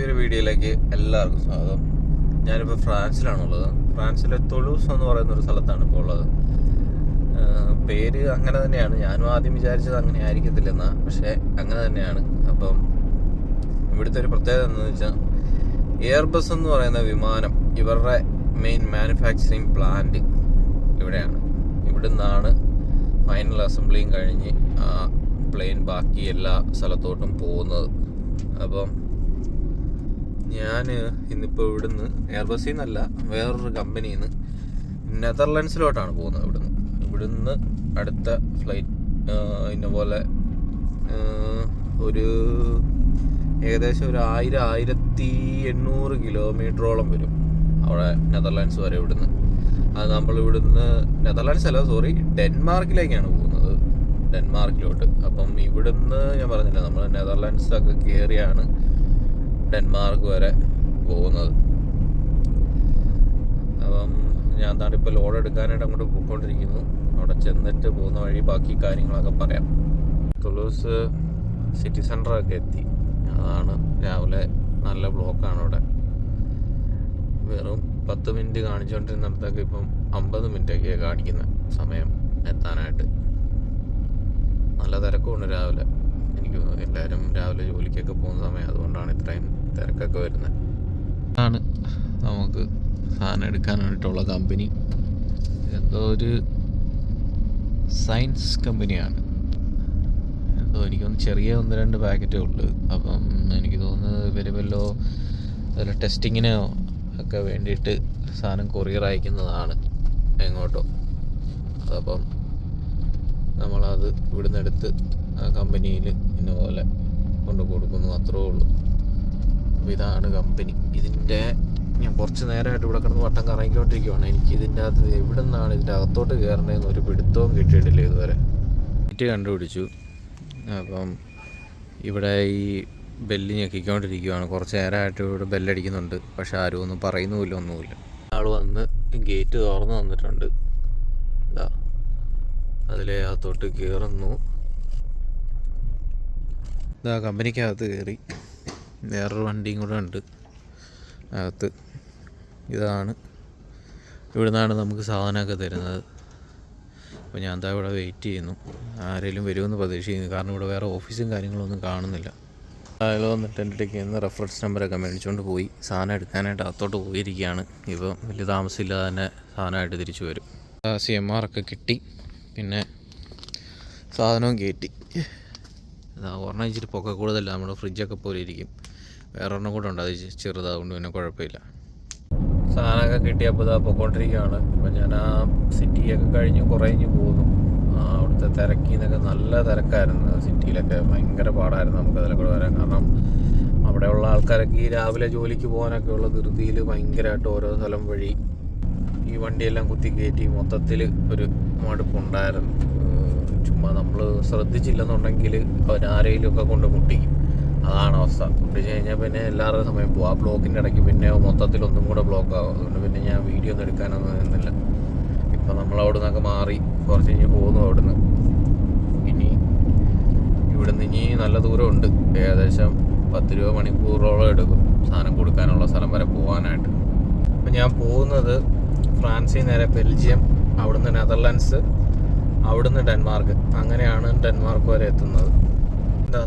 പുതിയൊരു വീഡിയോയിലേക്ക് എല്ലാവർക്കും സ്വാഗതം. ഞാനിപ്പോൾ ഫ്രാൻസിലാണുള്ളത്. ഫ്രാൻസിലെ തൊളൂസ് എന്ന് പറയുന്നൊരു സ്ഥലത്താണ് ഇപ്പോൾ ഉള്ളത്. പേര് അങ്ങനെ തന്നെയാണ്. ഞാനും ആദ്യം വിചാരിച്ചത് അങ്ങനെ ആയിരിക്കത്തില്ലെന്നാ, പക്ഷേ അങ്ങനെ തന്നെയാണ്. അപ്പം ഇവിടുത്തെ ഒരു പ്രത്യേകത എന്താണെന്ന് വെച്ചാൽ, എയർബസ് എന്ന് പറയുന്ന വിമാനം ഇവരുടെ മെയിൻ മാനുഫാക്ചറിങ് പ്ലാന്റ് ഇവിടെയാണ്. ഇവിടെ നിന്നാണ് ഫൈനൽ അസംബ്ലിയും കഴിഞ്ഞ് ആ പ്ലെയിൻ ബാക്കി എല്ലാ സ്ഥലത്തോട്ടും പോകുന്നത്. അപ്പം ഞാൻ ഇന്നിപ്പോൾ ഇവിടുന്ന് എയർബസിൽ നിന്നല്ല, വേറൊരു കമ്പനിയിൽ നിന്ന് നെതർലൻഡ്സിലോട്ടാണ് പോകുന്നത്. ഇവിടുന്ന് അടുത്ത ഫ്ലൈറ്റ് ഇന്ന പോലെ ഒരു ഏകദേശം ഒരു 1800 കിലോമീറ്ററോളം വരും അവിടെ നെതർലാൻഡ്സ് വരെ. അത് നമ്മൾ നെതർലാൻഡ്സ് അല്ല, ഡെൻമാർക്കിലേക്കാണ് പോകുന്നത്, ഡെൻമാർക്കിലോട്ട്. അപ്പം ഇവിടുന്ന് ഞാൻ പറഞ്ഞില്ല, നമ്മൾ നെതർലാൻഡ്സൊക്കെ കയറിയാണ് ഡെൻമാർക്ക് വരെ പോകുന്നത്. അപ്പം ഞാൻ താണ്ടിപ്പോൾ ലോഡ് എടുക്കാനായിട്ട് അങ്ങോട്ട് പോയിക്കൊണ്ടിരിക്കുന്നു. അവിടെ ചെന്നിട്ട് പോകുന്ന വഴി ബാക്കി കാര്യങ്ങളൊക്കെ പറയാം. തുളൂസ് സിറ്റി സെൻറ്ററൊക്കെ എത്തി. അതാണ് രാവിലെ നല്ല ബ്ലോക്കാണ് അവിടെ. വെറും 10 മിനിറ്റ് കാണിച്ചുകൊണ്ടിരുന്നിടത്തൊക്കെ ഇപ്പം 50 മിനിറ്റൊക്കെയാണ് കാണിക്കുന്ന സമയം എത്താനായിട്ട്. നല്ല തിരക്കുമുണ്ട് രാവിലെ. എനിക്ക് എല്ലാവരും രാവിലെ ജോലിക്കൊക്കെ പോകുന്ന സമയം, അതുകൊണ്ടാണ് ഇത്രയും തിരക്കൊക്കെ വരുന്നത്. ആണ് നമുക്ക് സാധനം എടുക്കാനായിട്ടുള്ള കമ്പനി. എന്തോ ഒരു സയൻസ് കമ്പനിയാണ്. എനിക്കൊന്ന് ചെറിയ 1-2 പാക്കറ്റേ ഉള്ളൂ. അപ്പം എനിക്ക് തോന്നുന്നത് ഇവർ വല്ലോ ടെസ്റ്റിങ്ങിനോ ഒക്കെ വേണ്ടിയിട്ട് സാധനം കൊറിയർ അയക്കുന്നതാണ് എങ്ങോട്ടോ. അതപ്പം നമ്മളത് ഇവിടുന്ന് എടുത്ത് ആ കമ്പനിയിൽ ഇന്ന പോലെ കൊണ്ട് കൊടുക്കുന്നു, അത്രേ ഉള്ളൂ. അപ്പോൾ ഇതാണ് കമ്പനി. ഞാൻ കുറച്ച് നേരമായിട്ട് ഇവിടെ കിടന്ന് വട്ടം കറങ്ങിക്കൊണ്ടിരിക്കുകയാണ്. എനിക്ക് ഇതിൻ്റെ അകത്ത് എവിടെ നിന്നാണ് ഇതിൻ്റെ അകത്തോട്ട് കയറേണ്ടതെന്ന് ഒരു പിടുത്തവും കിട്ടിയിട്ടില്ല ഇതുവരെ. സീറ്റ് കണ്ടുപിടിച്ചു. അപ്പം ഇവിടെ ഈ ബെല്ല് ഞെക്കിക്കൊണ്ടിരിക്കുകയാണ്. കുറച്ച് നേരമായിട്ട് ഇവിടെ ബെല്ലടിക്കുന്നുണ്ട്, പക്ഷെ ആരും ഒന്നും ഒന്നുമില്ല. ആൾ വന്ന് ഗേറ്റ് തുറന്ന് തന്നിട്ടുണ്ട്. ഇതാ അതിലെ അകത്തോട്ട് കയറുന്നു. ഇതാ കമ്പനിക്കകത്ത് കയറി. വേറൊരു വണ്ടിയും കൂടെ ഉണ്ട് അകത്ത്. ഇതാണ് ഇവിടെ നിന്നാണ് നമുക്ക് സാധനമൊക്കെ തരുന്നത്. അപ്പോൾ ഞാൻ എന്താ ഇവിടെ വെയിറ്റ് ചെയ്യുന്നു, ആരെങ്കിലും വരുമെന്ന് പ്രതീക്ഷിക്കുന്നു. കാരണം ഇവിടെ വേറെ ഓഫീസും കാര്യങ്ങളൊന്നും കാണുന്നില്ല. അയാൾ വന്നിട്ട് എൻ്റെ അടുത്തേക്ക് നിന്ന് റെഫറൻസ് നമ്പറൊക്കെ മേടിച്ചുകൊണ്ട് പോയി സാധനം എടുക്കാനായിട്ട് അകത്തോട്ട് പോയിരിക്കുകയാണ്. ഇപ്പോൾ വലിയ താമസമില്ലാതെ തന്നെ സാധനമായിട്ട് തിരിച്ചു വരും. CMR ഒക്കെ കിട്ടി, പിന്നെ സാധനവും കയറ്റി. ഒരെണ്ണം ഇച്ചിരി പൊക്ക കൂടുതലല്ല, നമ്മുടെ ഫ്രിഡ്ജൊക്കെ പോലെ ഇരിക്കും. വേറൊരെണ്ണം കൂടെ ഉണ്ട്, അത് ചെറുതാകൊണ്ട് പിന്നെ കുഴപ്പമില്ല. സാധനമൊക്കെ കിട്ടിയപ്പോൾ ഇതാ പൊയ്ക്കൊണ്ടിരിക്കുകയാണ്. അപ്പോൾ ഞാൻ ആ സിറ്റിയൊക്കെ കഴിഞ്ഞ് കുറഞ്ഞ് പോകുന്നു. അവിടുത്തെ തിരക്കിന്നൊക്കെ നല്ല തിരക്കായിരുന്നു. സിറ്റിയിലൊക്കെ ഭയങ്കര പാടായിരുന്നു നമുക്ക് അതിലൊക്കെ വരാൻ. കാരണം അവിടെയുള്ള ആൾക്കാരൊക്കെ ഈ രാവിലെ ജോലിക്ക് പോകാനൊക്കെ ഉള്ള ധൃതിയിൽ ഭയങ്കരമായിട്ട് ഓരോ സ്ഥലം വഴി ഈ വണ്ടിയെല്ലാം കുത്തി കയറ്റി മൊത്തത്തിൽ ഒരു മടുപ്പുണ്ടായിരുന്നു. ചുമ്മാ നമ്മൾ ശ്രദ്ധിച്ചില്ലെന്നുണ്ടെങ്കിൽ അവരാരെയും ഒക്കെ കൊണ്ട് പൊട്ടിക്കും. അതാണ് അവസ്ഥ. പൊട്ടിച്ച് കഴിഞ്ഞാൽ പിന്നെ എല്ലാവരുടെ സമയം പോകും. ആ ബ്ലോക്കിൻ്റെ ഇടയ്ക്ക് പിന്നെ മൊത്തത്തിലൊന്നും കൂടെ ബ്ലോക്കാകും. അതുകൊണ്ട് പിന്നെ ഞാൻ വീഡിയോ ഒന്നും എടുക്കാനൊന്നും നിന്നില്ല. ഇപ്പം നമ്മളവിടെ നിന്നൊക്കെ മാറി കുറച്ച് കഴിഞ്ഞ് പോകുന്നു. അവിടുന്ന് ഇനി നല്ല ദൂരമുണ്ട്. ഏകദേശം 10 മണിക്കൂറോളം എടുക്കും സാധനം കൊടുക്കാനുള്ള സ്ഥലം വരെ പോകാനായിട്ട്. അപ്പം ഞാൻ പോകുന്നത് ഫ്രാൻസിൽ നേരെ ബെൽജിയം, അവിടുന്ന് നെതർലാൻഡ്സ്, അവിടുന്ന് ഡെൻമാർക്ക്. അങ്ങനെയാണ് ഡെൻമാർക്ക് വരെ എത്തുന്നത്.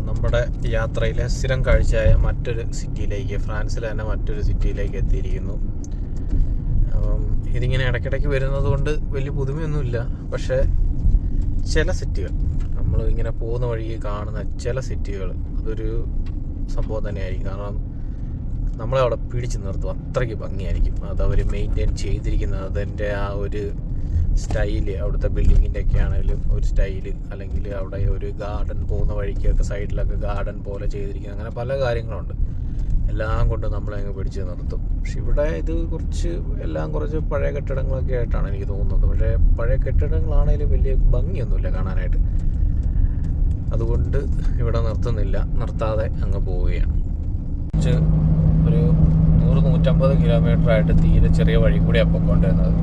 നമ്മുടെ യാത്രയിലെ സ്ഥിരം കാഴ്ചയായ മറ്റൊരു സിറ്റിയിലേക്ക്, ഫ്രാൻസിൽ തന്നെ മറ്റൊരു സിറ്റിയിലേക്ക് എത്തിയിരിക്കുന്നു. അപ്പം ഇതിങ്ങനെ ഇടയ്ക്കിടയ്ക്ക് വരുന്നത് കൊണ്ട് വലിയ പുതുമയൊന്നുമില്ല. പക്ഷേ ചില സിറ്റികൾ, നമ്മൾ ഇങ്ങനെ പോകുന്ന വഴിക്ക് കാണുന്ന ചില സിറ്റികൾ, അതൊരു സംഭവം തന്നെയായിരിക്കും. കാരണം നമ്മളെ അവിടെ പിടിച്ച് നിർത്തും, അത്രയ്ക്ക് ഭംഗിയായിരിക്കും. അതവർ മെയിൻറ്റെയിൻ ചെയ്തിരിക്കുന്നത്, അതിൻ്റെ ആ ഒരു സ്റ്റൈല്, അവിടുത്തെ ബിൽഡിങ്ങിൻ്റെ ഒക്കെ ആണെങ്കിലും ഒരു സ്റ്റൈല്, അല്ലെങ്കിൽ അവിടെ ഒരു ഗാർഡൻ പോകുന്ന വഴിക്കൊക്കെ സൈഡിലൊക്കെ ഗാർഡൻ പോലെ ചെയ്തിരിക്കുന്നത്, അങ്ങനെ പല കാര്യങ്ങളുണ്ട്. എല്ലാം കൊണ്ട് നമ്മളെ അങ്ങ് പിടിച്ച് നിർത്തും. പക്ഷെ ഇവിടെ ഇത് കുറച്ച് പഴയ കെട്ടിടങ്ങളൊക്കെ ആയിട്ടാണ് എനിക്ക് തോന്നുന്നത്. പക്ഷേ പഴയ കെട്ടിടങ്ങളാണെങ്കിലും വലിയ ഭംഗിയൊന്നുമില്ല കാണാനായിട്ട്. അതുകൊണ്ട് ഇവിടെ നിർത്താതെ അങ്ങ് പോവുകയാണ്. ഒരു 100-150 കിലോമീറ്ററായിട്ട് തീരെ ചെറിയ വഴി കൂടിയാണ് പോയിക്കൊണ്ടിരുന്നത്.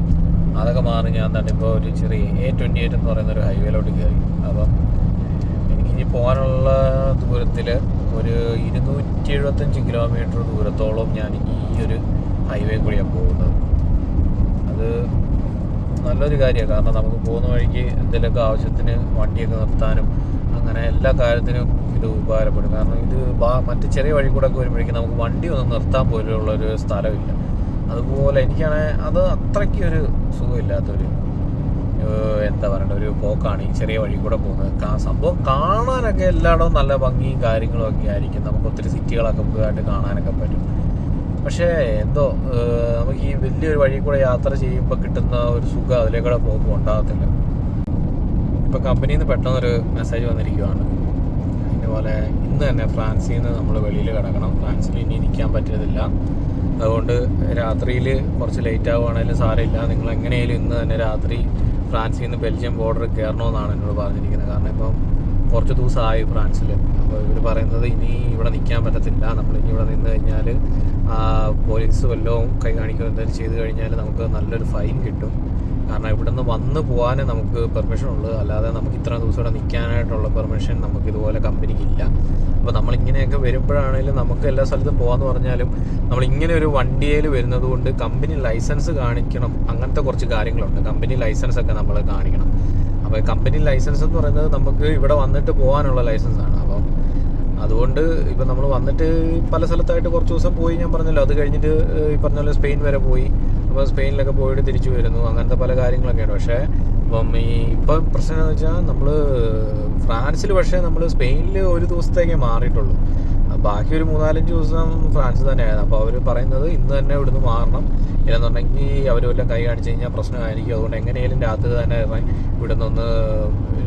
അതൊക്കെ മാറി ഞാൻ തന്നെ ഇപ്പോൾ ഒരു ചെറിയ A28 എന്ന് പറയുന്നൊരു ഹൈവേയിലോട്ട് കയറി. അപ്പം എനിക്കിനി പോകാനുള്ള ദൂരത്തിൽ ഒരു 275 കിലോമീറ്റർ ദൂരത്തോളം ഞാൻ ഈ ഒരു ഹൈവേ കൂടിയാണ് പോകുന്നത്. അത് നല്ലൊരു കാര്യമാണ്. കാരണം നമുക്ക് പോകുന്ന വഴിക്ക് എന്തെങ്കിലുമൊക്കെ ആവശ്യത്തിന് വണ്ടിയൊക്കെ നിർത്താനും അങ്ങനെ എല്ലാ കാര്യത്തിനും ഇത് ഉപകാരപ്പെടും. കാരണം ഇത് മറ്റ് ചെറിയ വഴി കൂടെ ഒക്കെ വരുമ്പോഴേക്കും നമുക്ക് വണ്ടി ഒന്നും നിർത്താൻ പോലുള്ളൊരു സ്ഥലമില്ല. അതുപോലെ എനിക്കാണെങ്കിൽ അത് അത്രയ്ക്ക് ഒരു സുഖമില്ലാത്തൊരു എന്താ പറയണ്ട ഒരു പോക്കാണ് ഈ ചെറിയ വഴി കൂടെ പോകുന്നത്. സംഭവം കാണാനൊക്കെ എല്ലായിടവും നല്ല ഭംഗിയും കാര്യങ്ങളും ഒക്കെ ആയിരിക്കും. നമുക്ക് ഒത്തിരി സിറ്റികളൊക്കെ പുതുതായിട്ട് കാണാനൊക്കെ പറ്റും. പക്ഷേ എന്തോ നമുക്ക് ഈ വലിയൊരു വഴി കൂടെ യാത്ര ചെയ്യുമ്പോൾ കിട്ടുന്ന ഒരു സുഖം അതിലേക്കൂടെ പോകുമ്പോൾ ഉണ്ടാകത്തില്ല. ഇപ്പോൾ കമ്പനിയിൽ നിന്ന് പെട്ടെന്നൊരു മെസ്സേജ് വന്നിരിക്കുകയാണ്. ഇതുപോലെ ഇന്ന് തന്നെ ഫ്രാൻസിൽ നിന്ന് നമ്മൾ വെളിയിൽ കിടക്കണം, ഫ്രാൻസിൽ ഇനി നിൽക്കാൻ പറ്റുന്നില്ല, അതുകൊണ്ട് രാത്രിയിൽ കുറച്ച് ലേറ്റ് ആവുകയാണെങ്കിലും സാരമില്ല, നിങ്ങൾ എങ്ങനെയായാലും ഇന്ന് തന്നെ രാത്രി ഫ്രാൻസിൽ നിന്ന് ബെൽജിയം ബോർഡർ കയറണമെന്നാണ് എന്നോട് പറഞ്ഞിരിക്കുന്നത്. കാരണം ഇപ്പം കുറച്ച് ദിവസമായി ഫ്രാൻസിൽ. അപ്പോൾ ഇവർ പറയുന്നത് ഇനി ഇവിടെ നിൽക്കാൻ പറ്റത്തില്ല, നമ്മളിനി ഇവിടെ നിന്ന് കഴിഞ്ഞാൽ പോലീസ് വല്ലതും കൈ കാണിക്കുകയോ എന്തെങ്കിലും ചെയ്ത് കഴിഞ്ഞാൽ നമുക്ക് നല്ലൊരു ഫൈൻ കിട്ടും. കാരണം ഇവിടെ നിന്ന് വന്ന് പോകാനേ നമുക്ക് പെർമിഷൻ ഉള്ളൂ, അല്ലാതെ നമുക്ക് ഇത്ര ദിവസം ഇവിടെ നിൽക്കാനായിട്ടുള്ള പെർമിഷൻ നമുക്ക് ഇതുപോലെ കമ്പനിക്കില്ല. അപ്പോൾ നമ്മളിങ്ങനെയൊക്കെ വരുമ്പോഴാണെങ്കിലും നമുക്ക് എല്ലാ സ്ഥലത്തും പോകാമെന്ന് പറഞ്ഞാലും നമ്മളിങ്ങനെ ഒരു വണ്ടിയിൽ വരുന്നത് കൊണ്ട് കമ്പനി ലൈസൻസ് കാണിക്കണം. അങ്ങനത്തെ കുറച്ച് കാര്യങ്ങളുണ്ട്. കമ്പനി ലൈസൻസ് ഒക്കെ നമ്മൾ കാണിക്കണം. അപ്പോൾ കമ്പനി ലൈസൻസ് എന്ന് പറയുന്നത് നമുക്ക് ഇവിടെ വന്നിട്ട് പോകാനുള്ള ലൈസൻസാണ്. അപ്പം അതുകൊണ്ട് ഇപ്പം നമ്മൾ വന്നിട്ട് പല സ്ഥലത്തായിട്ട് കുറച്ച് ദിവസം പോയി, ഞാൻ പറഞ്ഞല്ലോ. അത് കഴിഞ്ഞിട്ട് ഈ പറഞ്ഞ പോലെ സ്പെയിൻ വരെ പോയി. അപ്പോൾ സ്പെയിനിലൊക്കെ പോയിട്ട് തിരിച്ചു വരുന്നു, അങ്ങനത്തെ പല കാര്യങ്ങളൊക്കെയാണ്. പക്ഷേ ഇപ്പം ഇപ്പം പ്രശ്നം എന്ന് വെച്ചാൽ നമ്മൾ ഫ്രാൻസിൽ, പക്ഷേ നമ്മൾ സ്പെയിനിൽ ഒരു ദിവസത്തേക്കേ മാറിയിട്ടുള്ളൂ. ബാക്കി ഒരു 3-4 ദിവസം ഫ്രാൻസ് തന്നെയായിരുന്നു. അപ്പോൾ അവർ പറയുന്നത് ഇന്ന് തന്നെ ഇവിടുന്ന് മാറണം, ഇല്ലെന്നുണ്ടെങ്കിൽ അവർ വല്ലതും കൈ കാണിച്ച് കഴിഞ്ഞാൽ പ്രശ്നമായിരിക്കും. അതുകൊണ്ട് എങ്ങനെയാലും രാത്രി തന്നെ ഇവിടെ നിന്ന്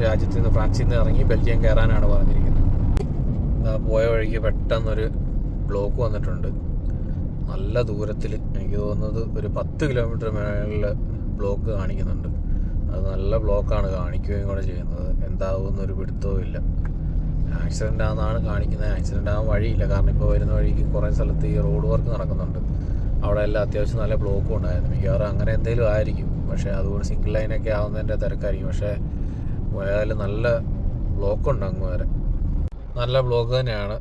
രാജ്യത്ത് നിന്ന് ഫ്രാൻസിൽ നിന്ന് ഇറങ്ങി ബെൽജിയം കയറാനാണ് പറഞ്ഞിരിക്കുന്നത്. പോയ വഴിക്ക് പെട്ടെന്നൊരു ബ്ലോക്ക് വന്നിട്ടുണ്ട്. നല്ല ദൂരത്തിൽ, എനിക്ക് തോന്നുന്നത് ഒരു 10 കിലോമീറ്റർ മേളിൽ ബ്ലോക്ക് കാണിക്കുന്നുണ്ട്. അത് നല്ല ബ്ലോക്കാണ് കാണിക്കുകയും കൂടെ ചെയ്യുന്നത്. എന്താകുമെന്നൊരു പിടുത്തവും ഇല്ല. ആക്സിഡൻ്റ് ആണെന്നാണ് കാണിക്കുന്നത്. ആക്സിഡൻ്റ് ആകാൻ വഴിയില്ല. കാരണം ഇപ്പോൾ വരുന്ന വഴിക്ക് കുറേ സ്ഥലത്ത് ഈ റോഡ് വർക്ക് നടക്കുന്നുണ്ട്. അവിടെ എല്ലാം അത്യാവശ്യം നല്ല ബ്ലോക്കും ഉണ്ടായിരുന്നു. മിക്കവാറും അങ്ങനെ എന്തെങ്കിലും ആയിരിക്കും. പക്ഷേ അതുകൊണ്ട് സിംഗിൾ ലൈനൊക്കെ ആവുന്നതിൻ്റെ തിരക്കായിരിക്കും. പക്ഷേ പോയാൽ നല്ല ബ്ലോക്കുണ്ട്. അങ്ങ് വരെ നല്ല ബ്ലോക്ക് തന്നെയാണ്.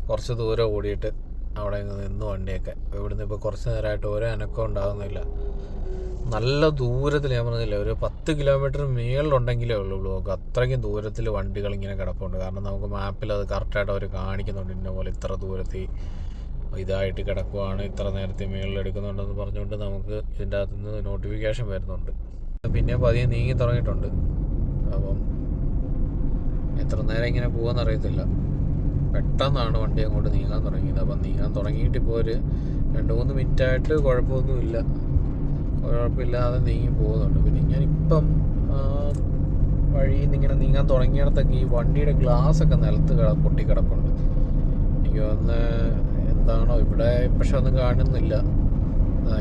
കുറച്ച് ദൂരം ഓടിയിട്ട് അവിടെ നിന്ന് വണ്ടിയൊക്കെ ഇവിടുന്ന് ഇപ്പോൾ കുറച്ച് നേരമായിട്ട് ഓരോ അനക്കം ഉണ്ടാകുന്നില്ല. നല്ല ദൂരത്തിൽ, ഞാൻ പറഞ്ഞില്ല, ഒരു 10 കിലോമീറ്റർ മേളിലുണ്ടെങ്കിലേ ഉള്ളൂ ബ്ലോക്ക്. അത്രയ്ക്കും ദൂരത്തിൽ വണ്ടികൾ ഇങ്ങനെ കിടപ്പുണ്ട്. കാരണം നമുക്ക് മാപ്പിൽ അത് കറക്റ്റായിട്ട് അവർ കാണിക്കുന്നുണ്ട്. ഇന്ന പോലെ ഇത്ര ദൂരത്തിൽ ഇതായിട്ട് കിടക്കുവാണ്, ഇത്ര നേരത്തെ മേളിൽ എടുക്കുന്നുണ്ടെന്ന് പറഞ്ഞുകൊണ്ട് നമുക്ക് ഇതിൻ്റെ അകത്തു നിന്ന് നോട്ടിഫിക്കേഷൻ വരുന്നുണ്ട്. പിന്നെ പതിയെ നീങ്ങി തുടങ്ങിയിട്ടുണ്ട്. അപ്പം എത്ര നേരം ഇങ്ങനെ പോകാമെന്ന് അറിയത്തില്ല. പെട്ടെന്നാണ് വണ്ടി അങ്ങോട്ട് നീങ്ങാൻ തുടങ്ങിയത്. അപ്പം നീങ്ങാൻ തുടങ്ങിയിട്ട് ഇപ്പോൾ ഒരു 2-3 മിനിറ്റായിട്ട് കുഴപ്പമൊന്നുമില്ല, കുഴപ്പമില്ലാതെ നീങ്ങി പോകുന്നുണ്ട്. പിന്നെ ഞാനിപ്പം വഴിയിൽ നിന്ന് ഇങ്ങനെ നീങ്ങാൻ തുടങ്ങിയിടത്തൊക്കെ ഈ വണ്ടിയുടെ ഗ്ലാസ്സൊക്കെ നിലത്ത് പൊട്ടിക്കിടപ്പുണ്ട്. എനിക്ക് തോന്നുന്നത് എന്താണോ ഇവിടെ, പക്ഷെ ഒന്നും കാണുന്നില്ല.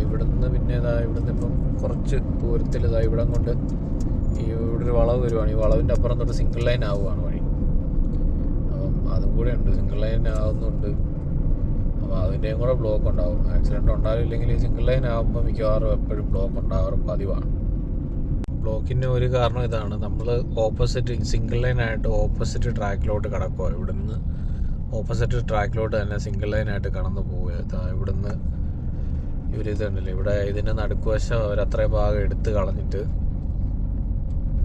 ഇവിടുന്ന് പിന്നെ ഇവിടുന്ന് ഇപ്പം കുറച്ച് ദൂരത്തിൽ ഇവിടം കൊണ്ട് ഇവിടെ ഒരു വളവ് വരുവാണ്. ഈ വളവിൻ്റെ അപ്പുറം തൊട്ട് സിംഗിൾ ലൈൻ ആവുകയാണ് വഴി. അപ്പം അതും കൂടെ ഉണ്ട്, സിംഗിൾ ലൈൻ ആവുന്നുണ്ട്. അപ്പോൾ അതിൻ്റെയും കൂടെ ബ്ലോക്ക് ഉണ്ടാവും. ആക്സിഡൻറ്റ് ഉണ്ടാവില്ലെങ്കിൽ ഈ സിംഗിൾ ലൈൻ ആകുമ്പോൾ മിക്കവാറും എപ്പോഴും ബ്ലോക്ക് ഉണ്ടാവാറ് പതിവാണ്. ബ്ലോക്കിൻ്റെ ഒരു കാരണം ഇതാണ്, നമ്മൾ ഓപ്പോസിറ്റ് സിംഗിൾ ലൈനായിട്ട് ഓപ്പോസിറ്റ് ട്രാക്കിലോട്ട് കിടക്കുക. ഇവിടുന്ന് ഓപ്പോസിറ്റ് ട്രാക്കിലോട്ട് തന്നെ സിംഗിൾ ലൈനായിട്ട് കടന്നു പോവുക. ഇവിടുന്ന് ഇവരിതുണ്ടല്ലോ, ഇവിടെ ഇതിൻ്റെ നടുക്കുവശം അവരത്രയും ഭാഗം എടുത്ത് കളഞ്ഞിട്ട്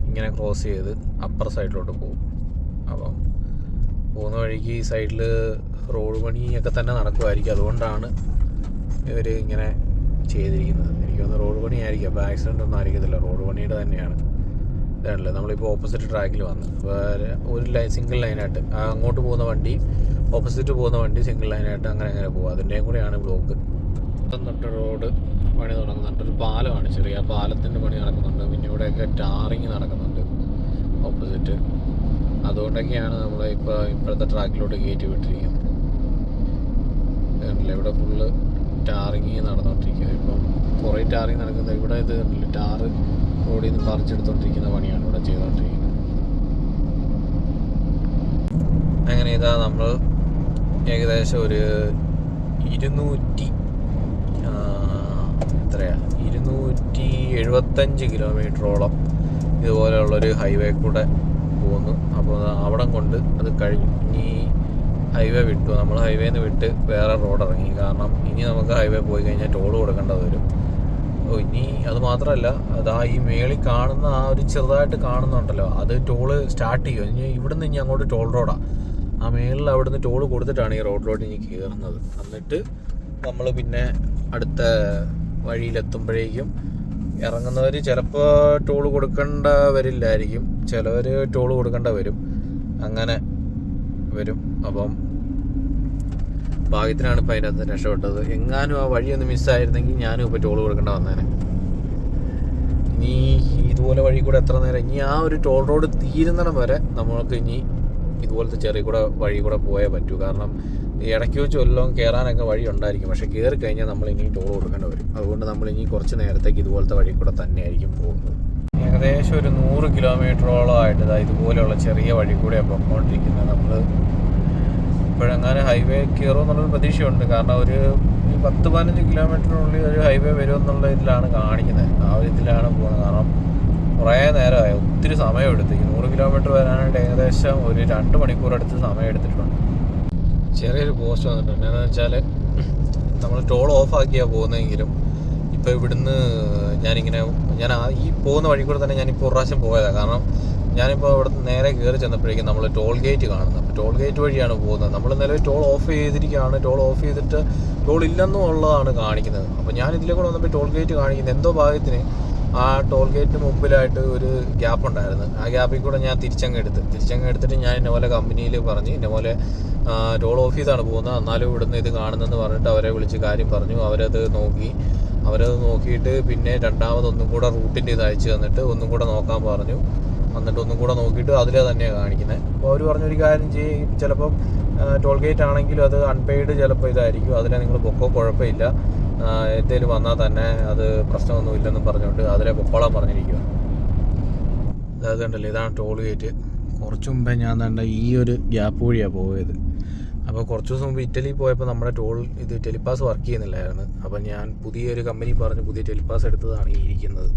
ഇങ്ങനെ ക്രോസ് ചെയ്ത് അപ്പർ സൈഡിലോട്ട് പോകും. അപ്പം പോകുന്ന വഴിക്ക് ഈ സൈഡിൽ റോഡ് പണിയൊക്കെ തന്നെ നടക്കുമായിരിക്കും. അതുകൊണ്ടാണ് ഇവർ ഇങ്ങനെ ചെയ്തിരിക്കുന്നത്. എനിക്ക് തോന്നുന്നു റോഡ് പണിയായിരിക്കും. അപ്പോൾ ആക്സിഡൻ്റ് ഒന്നും ആയിരിക്കത്തില്ല, റോഡ് പണിയുടെ തന്നെയാണ്. ഇതാണല്ലോ, നമ്മളിപ്പോൾ ഓപ്പോസിറ്റ് ട്രാക്കിൽ വന്ന് ഒരു ലൈൻ സിംഗിൾ ലൈനായിട്ട് അങ്ങോട്ട് പോകുന്ന വണ്ടി, ഓപ്പോസിറ്റ് പോകുന്ന വണ്ടി സിംഗിൾ ലൈനായിട്ട് അങ്ങനെ പോകും. അതിൻ്റെയും കൂടെയാണ് ബ്ലോക്ക്. തൊട്ട് റോഡ് പണി തുടങ്ങുന്നുണ്ട്. ഒരു പാലമാണ്, ചെറിയ പാലത്തിൻ്റെ പണി നടക്കുന്നുണ്ട്. പിന്നെ ഇവിടെയൊക്കെ ടാറിങ് നടക്കുന്നുണ്ട് ഓപ്പോസിറ്റ്. അതുകൊണ്ടൊക്കെയാണ് നമ്മൾ ഇപ്പോഴത്തെ ട്രാക്കിലോട്ട് കയറ്റി വിട്ടിരിക്കുന്നത്. ഇവിടെ ഫുള്ള് ടാറിങ് നടന്നുകൊണ്ടിരിക്കുക. ഇപ്പം കുറേ ടാറിങ് നടക്കുന്നത്. ഇവിടെ ഇത് ടാറ് റോഡിൽ നിന്ന് പറിച്ചെടുത്തോണ്ടിരിക്കുന്ന പണിയാണ് ഇവിടെ ചെയ്തുകൊണ്ടിരിക്കുന്നത്. അങ്ങനെ ഇതാ നമ്മൾ ഏകദേശം ഒരു 275 കിലോമീറ്ററോളം ഇതുപോലെയുള്ളൊരു ഹൈവേ കൂടെ പോകുന്നു. അപ്പോൾ അവിടം കൊണ്ട് അത് കഴിഞ്ഞ് ഹൈവേ വിട്ടു. നമ്മൾ ഹൈവേന്ന് വിട്ട് വേറെ റോഡ് ഇറങ്ങി. കാരണം ഇനി നമുക്ക് ഹൈവേ പോയി കഴിഞ്ഞാൽ ടോൾ കൊടുക്കേണ്ടത് വരും. ഇനി അത് മാത്രമല്ല, അതാ ഈ മേളിൽ കാണുന്ന ആ ഒരു ചെറുതായിട്ട് കാണുന്നുണ്ടല്ലോ, അത് ടോള് സ്റ്റാർട്ട് ചെയ്യും. ഇനി ഇവിടുന്ന് ഇനി അങ്ങോട്ട് ടോൾ റോഡാണ്. ആ മേളിൽ അവിടുന്ന് ടോൾ കൊടുത്തിട്ടാണ് ഈ റോഡിലോട്ട് ഇനി കയറുന്നത്. എന്നിട്ട് നമ്മൾ പിന്നെ അടുത്ത വഴിയിലെത്തുമ്പോഴേക്കും ഇറങ്ങുന്നവർ ചിലപ്പോൾ ടോൾ കൊടുക്കേണ്ട വരില്ലായിരിക്കും, ചിലവർ ടോൾ കൊടുക്കേണ്ട വരും, അങ്ങനെ വരും. അപ്പം ഭാഗ്യത്തിനാണ് ഇപ്പം അതിൻ്റെ അകത്ത് രക്ഷപ്പെട്ടത്. എങ്ങാനും ആ വഴിയൊന്ന് മിസ്സായിരുന്നെങ്കിൽ ഞാനും ഇപ്പോൾ ടോൾ കൊടുക്കേണ്ട വന്നേനെ. ഇനി ഇതുപോലെ വഴി കൂടെ എത്ര നേരം, ഇനി ആ ഒരു ടോൾ റോഡ് തീരുന്നിടം വരെ നമ്മൾക്ക് ഇനി ഇതുപോലത്തെ ചെറിയ കൂടെ വഴി കൂടെ പോയേ പറ്റൂ. കാരണം ഇടയ്ക്ക് വെച്ച് വല്ലതും കയറാനൊക്കെ വഴി ഉണ്ടായിരിക്കും, പക്ഷേ കയറി കഴിഞ്ഞാൽ നമ്മൾ ഇനിയും ടോൾ കൊടുക്കേണ്ടി വരും. അതുകൊണ്ട് നമ്മൾ ഇനി കുറച്ച് നേരത്തേക്ക് ഇതുപോലത്തെ വഴി കൂടെ തന്നെയായിരിക്കും പോകുന്നത്. ഏകദേശം ഒരു 100 കിലോമീറ്ററോളമായിട്ട് ഇതുപോലെയുള്ള ചെറിയ വഴി കൂടെയാണ് പോയിക്കൊണ്ടിരിക്കുന്നത്. നമ്മൾ ഇപ്പോഴെങ്ങാനും ഹൈവേ കയറുമെന്നുള്ളൊരു പ്രതീക്ഷയുണ്ട്. കാരണം ഒരു 10-15 കിലോമീറ്ററിനുള്ളിൽ ഒരു ഹൈവേ വരുമെന്നുള്ള ഇതിലാണ് കാണിക്കുന്നത്. ആ ഒരു ഇതിലാണ് പോകുന്നത്. കാരണം കുറേ നേരമായി, ഒത്തിരി സമയമെടുത്ത്. ഈ 100 കിലോമീറ്റർ വരാനായിട്ട് ഏകദേശം ഒരു 2 മണിക്കൂർ അടുത്ത് സമയം എടുത്തിട്ടുണ്ട്. ചെറിയൊരു പോസ്റ്റ് വന്നിട്ടുണ്ട്. എന്താണെന്ന് വെച്ചാൽ നമ്മൾ ടോൾ ഓഫാക്കിയാണ് പോകുന്നതെങ്കിലും ഇപ്പോൾ ഇവിടുന്ന് ഞാൻ ഈ പോകുന്ന വഴി കൂടെ തന്നെ ഞാനിപ്പോൾ ഒരു പ്രാവശ്യം പോയതാണ്. കാരണം ഞാനിപ്പോൾ അവിടെ നേരെ കയറി ചെന്നപ്പോഴേക്കും നമ്മൾ ടോൾ ഗേറ്റ് കാണുന്നത്. അപ്പോൾ ടോൾ ഗേറ്റ് വഴിയാണ് പോകുന്നത്. നമ്മൾ നിലവിൽ ടോൾ ഓഫ് ചെയ്തിരിക്കുകയാണ്. ടോൾ ഓഫ് ചെയ്തിട്ട് ടോൾ ഇല്ലെന്നും ഉള്ളതാണ് കാണിക്കുന്നത്. അപ്പോൾ ഞാൻ ഇതിലേക്ക് വന്നപ്പോൾ ടോൾ ഗേറ്റ് കാണിക്കുന്നത് എന്തോ ഭാഗ്യത്തിന് ആ ടോൾ ഗേറ്റിന് മുമ്പിലായിട്ട് ഒരു ഗ്യാപ്പ് ഉണ്ടായിരുന്നു. ആ ഗ്യാപ്പിൽ കൂടെ ഞാൻ തിരിച്ചങ്ങ് എടുത്തിട്ട് ഞാൻ ഇന്ന പോലെ കമ്പനിയിൽ പറഞ്ഞ് ഇന്ന പോലെ ടോൾ ഓഫ് ചെയ്താണ് പോകുന്നത്, എന്നാലും ഇവിടുന്ന് ഇത് കാണുന്നതെന്ന് പറഞ്ഞിട്ട് അവരെ വിളിച്ച് കാര്യം പറഞ്ഞു. അവരത് നോക്കിയിട്ട് പിന്നെ രണ്ടാമതൊന്നും കൂടെ റൂട്ടിൻ്റെ ഇത് അയച്ചു തന്നിട്ട് ഒന്നും കൂടെ നോക്കാൻ പറഞ്ഞു. എന്നിട്ട് ഒന്നും കൂടെ നോക്കിയിട്ട് അതിലെ തന്നെയാണ് കാണിക്കുന്നത്. അപ്പോൾ അവർ പറഞ്ഞൊരു കാര്യം ചെയ്യും, ചിലപ്പം ടോൾ ഗേറ്റ് ആണെങ്കിലും അത് അൺപെയ്ഡ് ചിലപ്പോൾ ഇതായിരിക്കും, അതിലെ നിങ്ങൾ പൊക്കോ, കുഴപ്പമില്ല, എന്തെങ്കിലും വന്നാൽ തന്നെ അത് പ്രശ്നമൊന്നും ഇല്ലെന്നും പറഞ്ഞുകൊണ്ട് അതിലെ പൊക്കോളാൻ പറഞ്ഞിരിക്കുക. അതായത് കണ്ടല്ലോ, ഇതാണ് ടോൾ ഗേറ്റ്. കുറച്ച് മുമ്പേ ഞാൻ തന്നെ ഈ ഒരു ഗ്യാപ്പ് വഴിയാണ് പോയത്. അപ്പോൾ കുറച്ച് ദിവസം മുമ്പ് ഇറ്റലി പോയപ്പോൾ നമ്മുടെ ടെലിപാസ് വർക്ക് ചെയ്യുന്നില്ലായിരുന്നു. അപ്പോൾ ഞാൻ പുതിയൊരു കമ്പനി പറഞ്ഞ് പുതിയ ടെലിപാസ് എടുത്തതാണ് ഈ ഇരിക്കുന്നത്.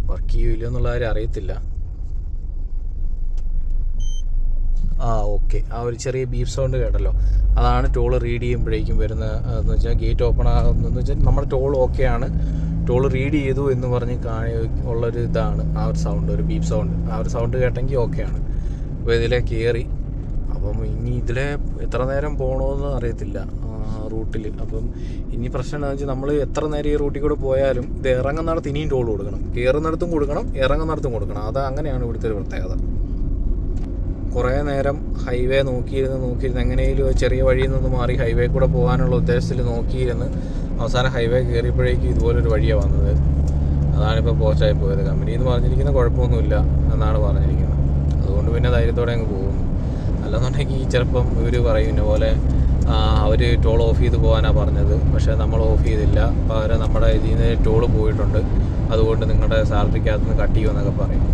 വർക്ക് ചെയ്യില്ല എന്നുള്ള കാര്യം അറിയത്തില്ല. ഓക്കെ, ആ ഒരു ചെറിയ ബീപ്പ് സൗണ്ട് കേട്ടല്ലോ, അതാണ് ടോൾ റീഡ് ചെയ്യുമ്പോഴേക്കും വരുന്ന എന്ന് വെച്ചാൽ ഗേറ്റ് ഓപ്പൺ ആകുന്നതെന്ന് വെച്ചാൽ നമ്മുടെ ടോൾ ഓക്കെയാണ്, ടോൾ റീഡ് ചെയ്തു എന്ന് പറഞ്ഞ് ഉള്ളൊരു ഇതാണ് ആ ഒരു സൗണ്ട്, ഒരു ബീപ്പ് സൗണ്ട്. ആ ഒരു സൗണ്ട് കേട്ടെങ്കിൽ ഓക്കെയാണ്. അപ്പോൾ ഇതിലെ കയറി. അപ്പം ഇനി ഇതിലെ എത്ര നേരം പോകണമെന്ന് അറിയത്തില്ല റൂട്ടിൽ. അപ്പം ഇനി പ്രശ്നം എന്താണെന്ന് വെച്ചാൽ നമ്മൾ എത്ര നേരം ഈ റൂട്ടിൽ കൂടെ പോയാലും ഇത് ഇറങ്ങുന്നിടത്ത് ഇനിയും ടോൾ കൊടുക്കണം, കയറുന്നിടത്തും കൊടുക്കണം, ഇറങ്ങുന്നിടത്തും കൊടുക്കണം. അങ്ങനെയാണ് ഇവിടുത്തെ ഒരു പ്രത്യേകത. കുറേ നേരം ഹൈവേ നോക്കിയിരുന്ന് എങ്ങനെയും ചെറിയ വഴിയിൽ നിന്ന് മാറി ഹൈവേ കൂടെ പോകാനുള്ള ഉദ്ദേശത്തിൽ നോക്കിയിരുന്ന് അവസാനം ഹൈവേ കയറിയപ്പോഴേക്കും ഇതുപോലൊരു വഴിയാണ് വന്നത്. അതാണിപ്പോൾ പോസ്റ്റായി പോയത്. കമ്പനി എന്ന് പറഞ്ഞിരിക്കുന്ന കുഴപ്പമൊന്നുമില്ല എന്നാണ് പറഞ്ഞിരിക്കുന്നത്. അതുകൊണ്ട് പിന്നെ ധൈര്യത്തോടെ അങ്ങ് പോകുന്നു. അല്ലെന്നുണ്ടെങ്കിൽ ചിലപ്പം ഇവർ പറയും ഇന്ന പോലെ അവർ ടോൾ ഓഫ് ചെയ്ത് പോകാനാണ് പറഞ്ഞത്, പക്ഷേ നമ്മൾ ഓഫ് ചെയ്തില്ല, പകരം നമ്മുടെ ഇതിൽ നിന്ന് ടോൾ പോയിട്ടുണ്ട്, അതുകൊണ്ട് നിങ്ങളുടെ സാലറിക്കകത്ത് നിന്ന് കട്ട് ചെയ്യുമെന്നൊക്കെ പറയും.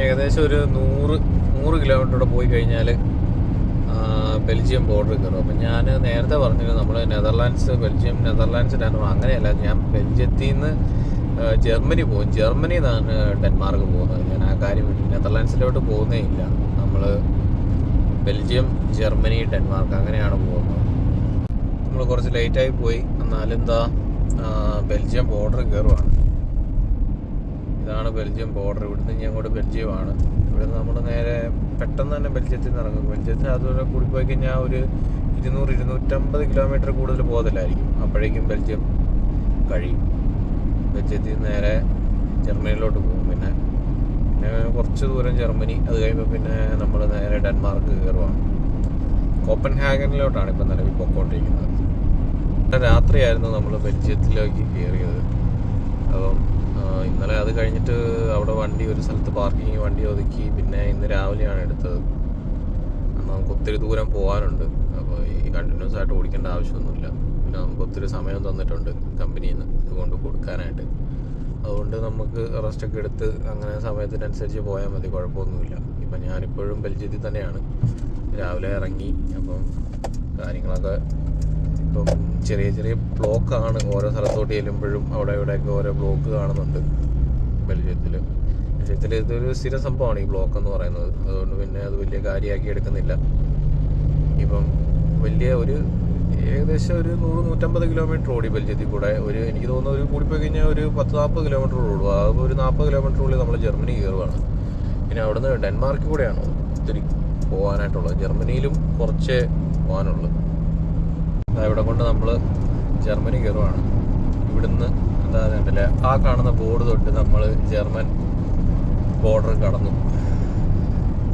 ഏകദേശം ഒരു 100 കിലോമീറ്റർ പോയി കഴിഞ്ഞാൽ ബെൽജിയം ബോർഡർ കയറും. അപ്പം ഞാൻ നേരത്തെ പറഞ്ഞിരുന്നു നമ്മൾ നെതർലാൻഡ്സിലാണ്. അങ്ങനെയല്ല, ഞാൻ ബെൽജിയത്തിൽ നിന്ന് ജർമ്മനി പോകും, ജർമ്മനിയിൽ നിന്നാണ് ഡെൻമാർക്ക് പോകുന്നത്. ഞാൻ ആ കാര്യം നെതർലാൻഡ്സിലോട്ട് പോകുന്നേ ഇല്ല. നമ്മൾ ബെൽജിയം, ജർമ്മനി, ഡെൻമാർക്ക് അങ്ങനെയാണ് പോകുന്നത്. നമ്മൾ കുറച്ച് ലേറ്റായി പോയി, എന്നാലെന്താ ബെൽജിയം ബോർഡർ കയറുവാണ്. ഇതാണ് ബെൽജിയം ബോർഡർ. ഇവിടുന്ന് ഇനി അങ്ങോട്ട് ബെൽജിയമാണ്. ഇവിടുന്ന് നമ്മൾ നേരെ പെട്ടെന്ന് തന്നെ ബെൽജിയത്തിൽ നിന്ന് ഇറങ്ങും. ബെൽജിയത്തിന് അതുപോലെ കൂടി പോയി കഴിഞ്ഞാൽ ഒരു 200-250 കിലോമീറ്റർ കൂടുതൽ പോകത്തില്ലായിരിക്കും. അപ്പോഴേക്കും ബെൽജിയം കഴിയും. ബെൽജിയത്തിൽ നിന്ന് നേരെ ജർമ്മനിയിലോട്ട് പോകും. പിന്നെ കുറച്ച് ദൂരം ജർമ്മനി, അത് കഴിയുമ്പോൾ പിന്നെ നമ്മൾ നേരെ ഡെൻമാർക്ക് കയറുവാണ്. കോപ്പൻഹാഗനിലോട്ടാണ് ഇപ്പം നിലവിൽ പൊക്കോണ്ടിരിക്കുന്നത്. രാത്രിയായിരുന്നു നമ്മൾ ബെൽജിയത്തിലേക്ക് കയറിയത്. അപ്പം ഇന്നലെ അത് കഴിഞ്ഞിട്ട് അവിടെ ഒരു സ്ഥലത്ത് പാർക്കിങ് വണ്ടി ഒതുക്കി. പിന്നെ ഇന്ന് രാവിലെയാണ് എടുത്തത്. നമുക്ക് ഒത്തിരി ദൂരം പോകാനുണ്ട്. അപ്പോൾ ഈ കണ്ടിന്യൂസ് ആയിട്ട് ഓടിക്കേണ്ട ആവശ്യമൊന്നുമില്ല. പിന്നെ നമുക്ക് ഒത്തിരി സമയം തന്നിട്ടുണ്ട് കമ്പനിയിൽ നിന്ന് ഇതുകൊണ്ട് കൊടുക്കാനായിട്ട്. അതുകൊണ്ട് നമുക്ക് റെസ്റ്റൊക്കെ എടുത്ത് അങ്ങനെ സമയത്തിനനുസരിച്ച് പോയാൽ മതി, കുഴപ്പമൊന്നുമില്ല. ഇപ്പം ഞാനിപ്പോഴും ബെൽജിയത്തിൽ തന്നെയാണ്. രാവിലെ ഇറങ്ങി. അപ്പം കാര്യങ്ങളൊക്കെ ഇപ്പം ചെറിയ ബ്ലോക്കാണ്. ഓരോ സ്ഥലത്തോട്ട് ചെല്ലുമ്പോഴും അവിടെ ഇവിടെയൊക്കെ ഓരോ ബ്ലോക്ക് കാണുന്നുണ്ട് ബെൽജിയത്തിൽ. ഇതൊരു സ്ഥിര സംഭവമാണ് ഈ ബ്ലോക്ക് എന്ന് പറയുന്നത്. അതുകൊണ്ട് പിന്നെ അത് വലിയ കാര്യമാക്കി എടുക്കുന്നില്ല. ഇനിയിപ്പം വലിയ ഏകദേശം ഒരു 100-150 കിലോമീറ്റർ ഓടി ബെൽജിയത്തിൽ കൂടെ. എനിക്ക് തോന്നുന്നു ഒരു കൂടിപ്പോയി കഴിഞ്ഞാൽ ഒരു 10-40 കിലോമീറ്റർ ഓടും. ആ ഒരു 40 കിലോമീറ്ററുള്ളിൽ നമ്മൾ ജർമ്മനി കയറുവാണ്. പിന്നെ അവിടുന്ന് ഡെൻമാർക്കിൽ കൂടെയാണ് ഒത്തിരി പോകാനായിട്ടുള്ളത്. ജർമ്മനിയിലും കുറച്ചേ പോകാനുള്ളൂ. ഇവിടെ കൊണ്ട് നമ്മൾ ജർമ്മനി കയറുവാണ്. ഇവിടുന്ന് എന്താ കണ്ടില്ലേ, ആ കാണുന്ന ബോർഡ് തൊട്ട് നമ്മൾ ജർമ്മൻ ബോർഡർ കടന്നു.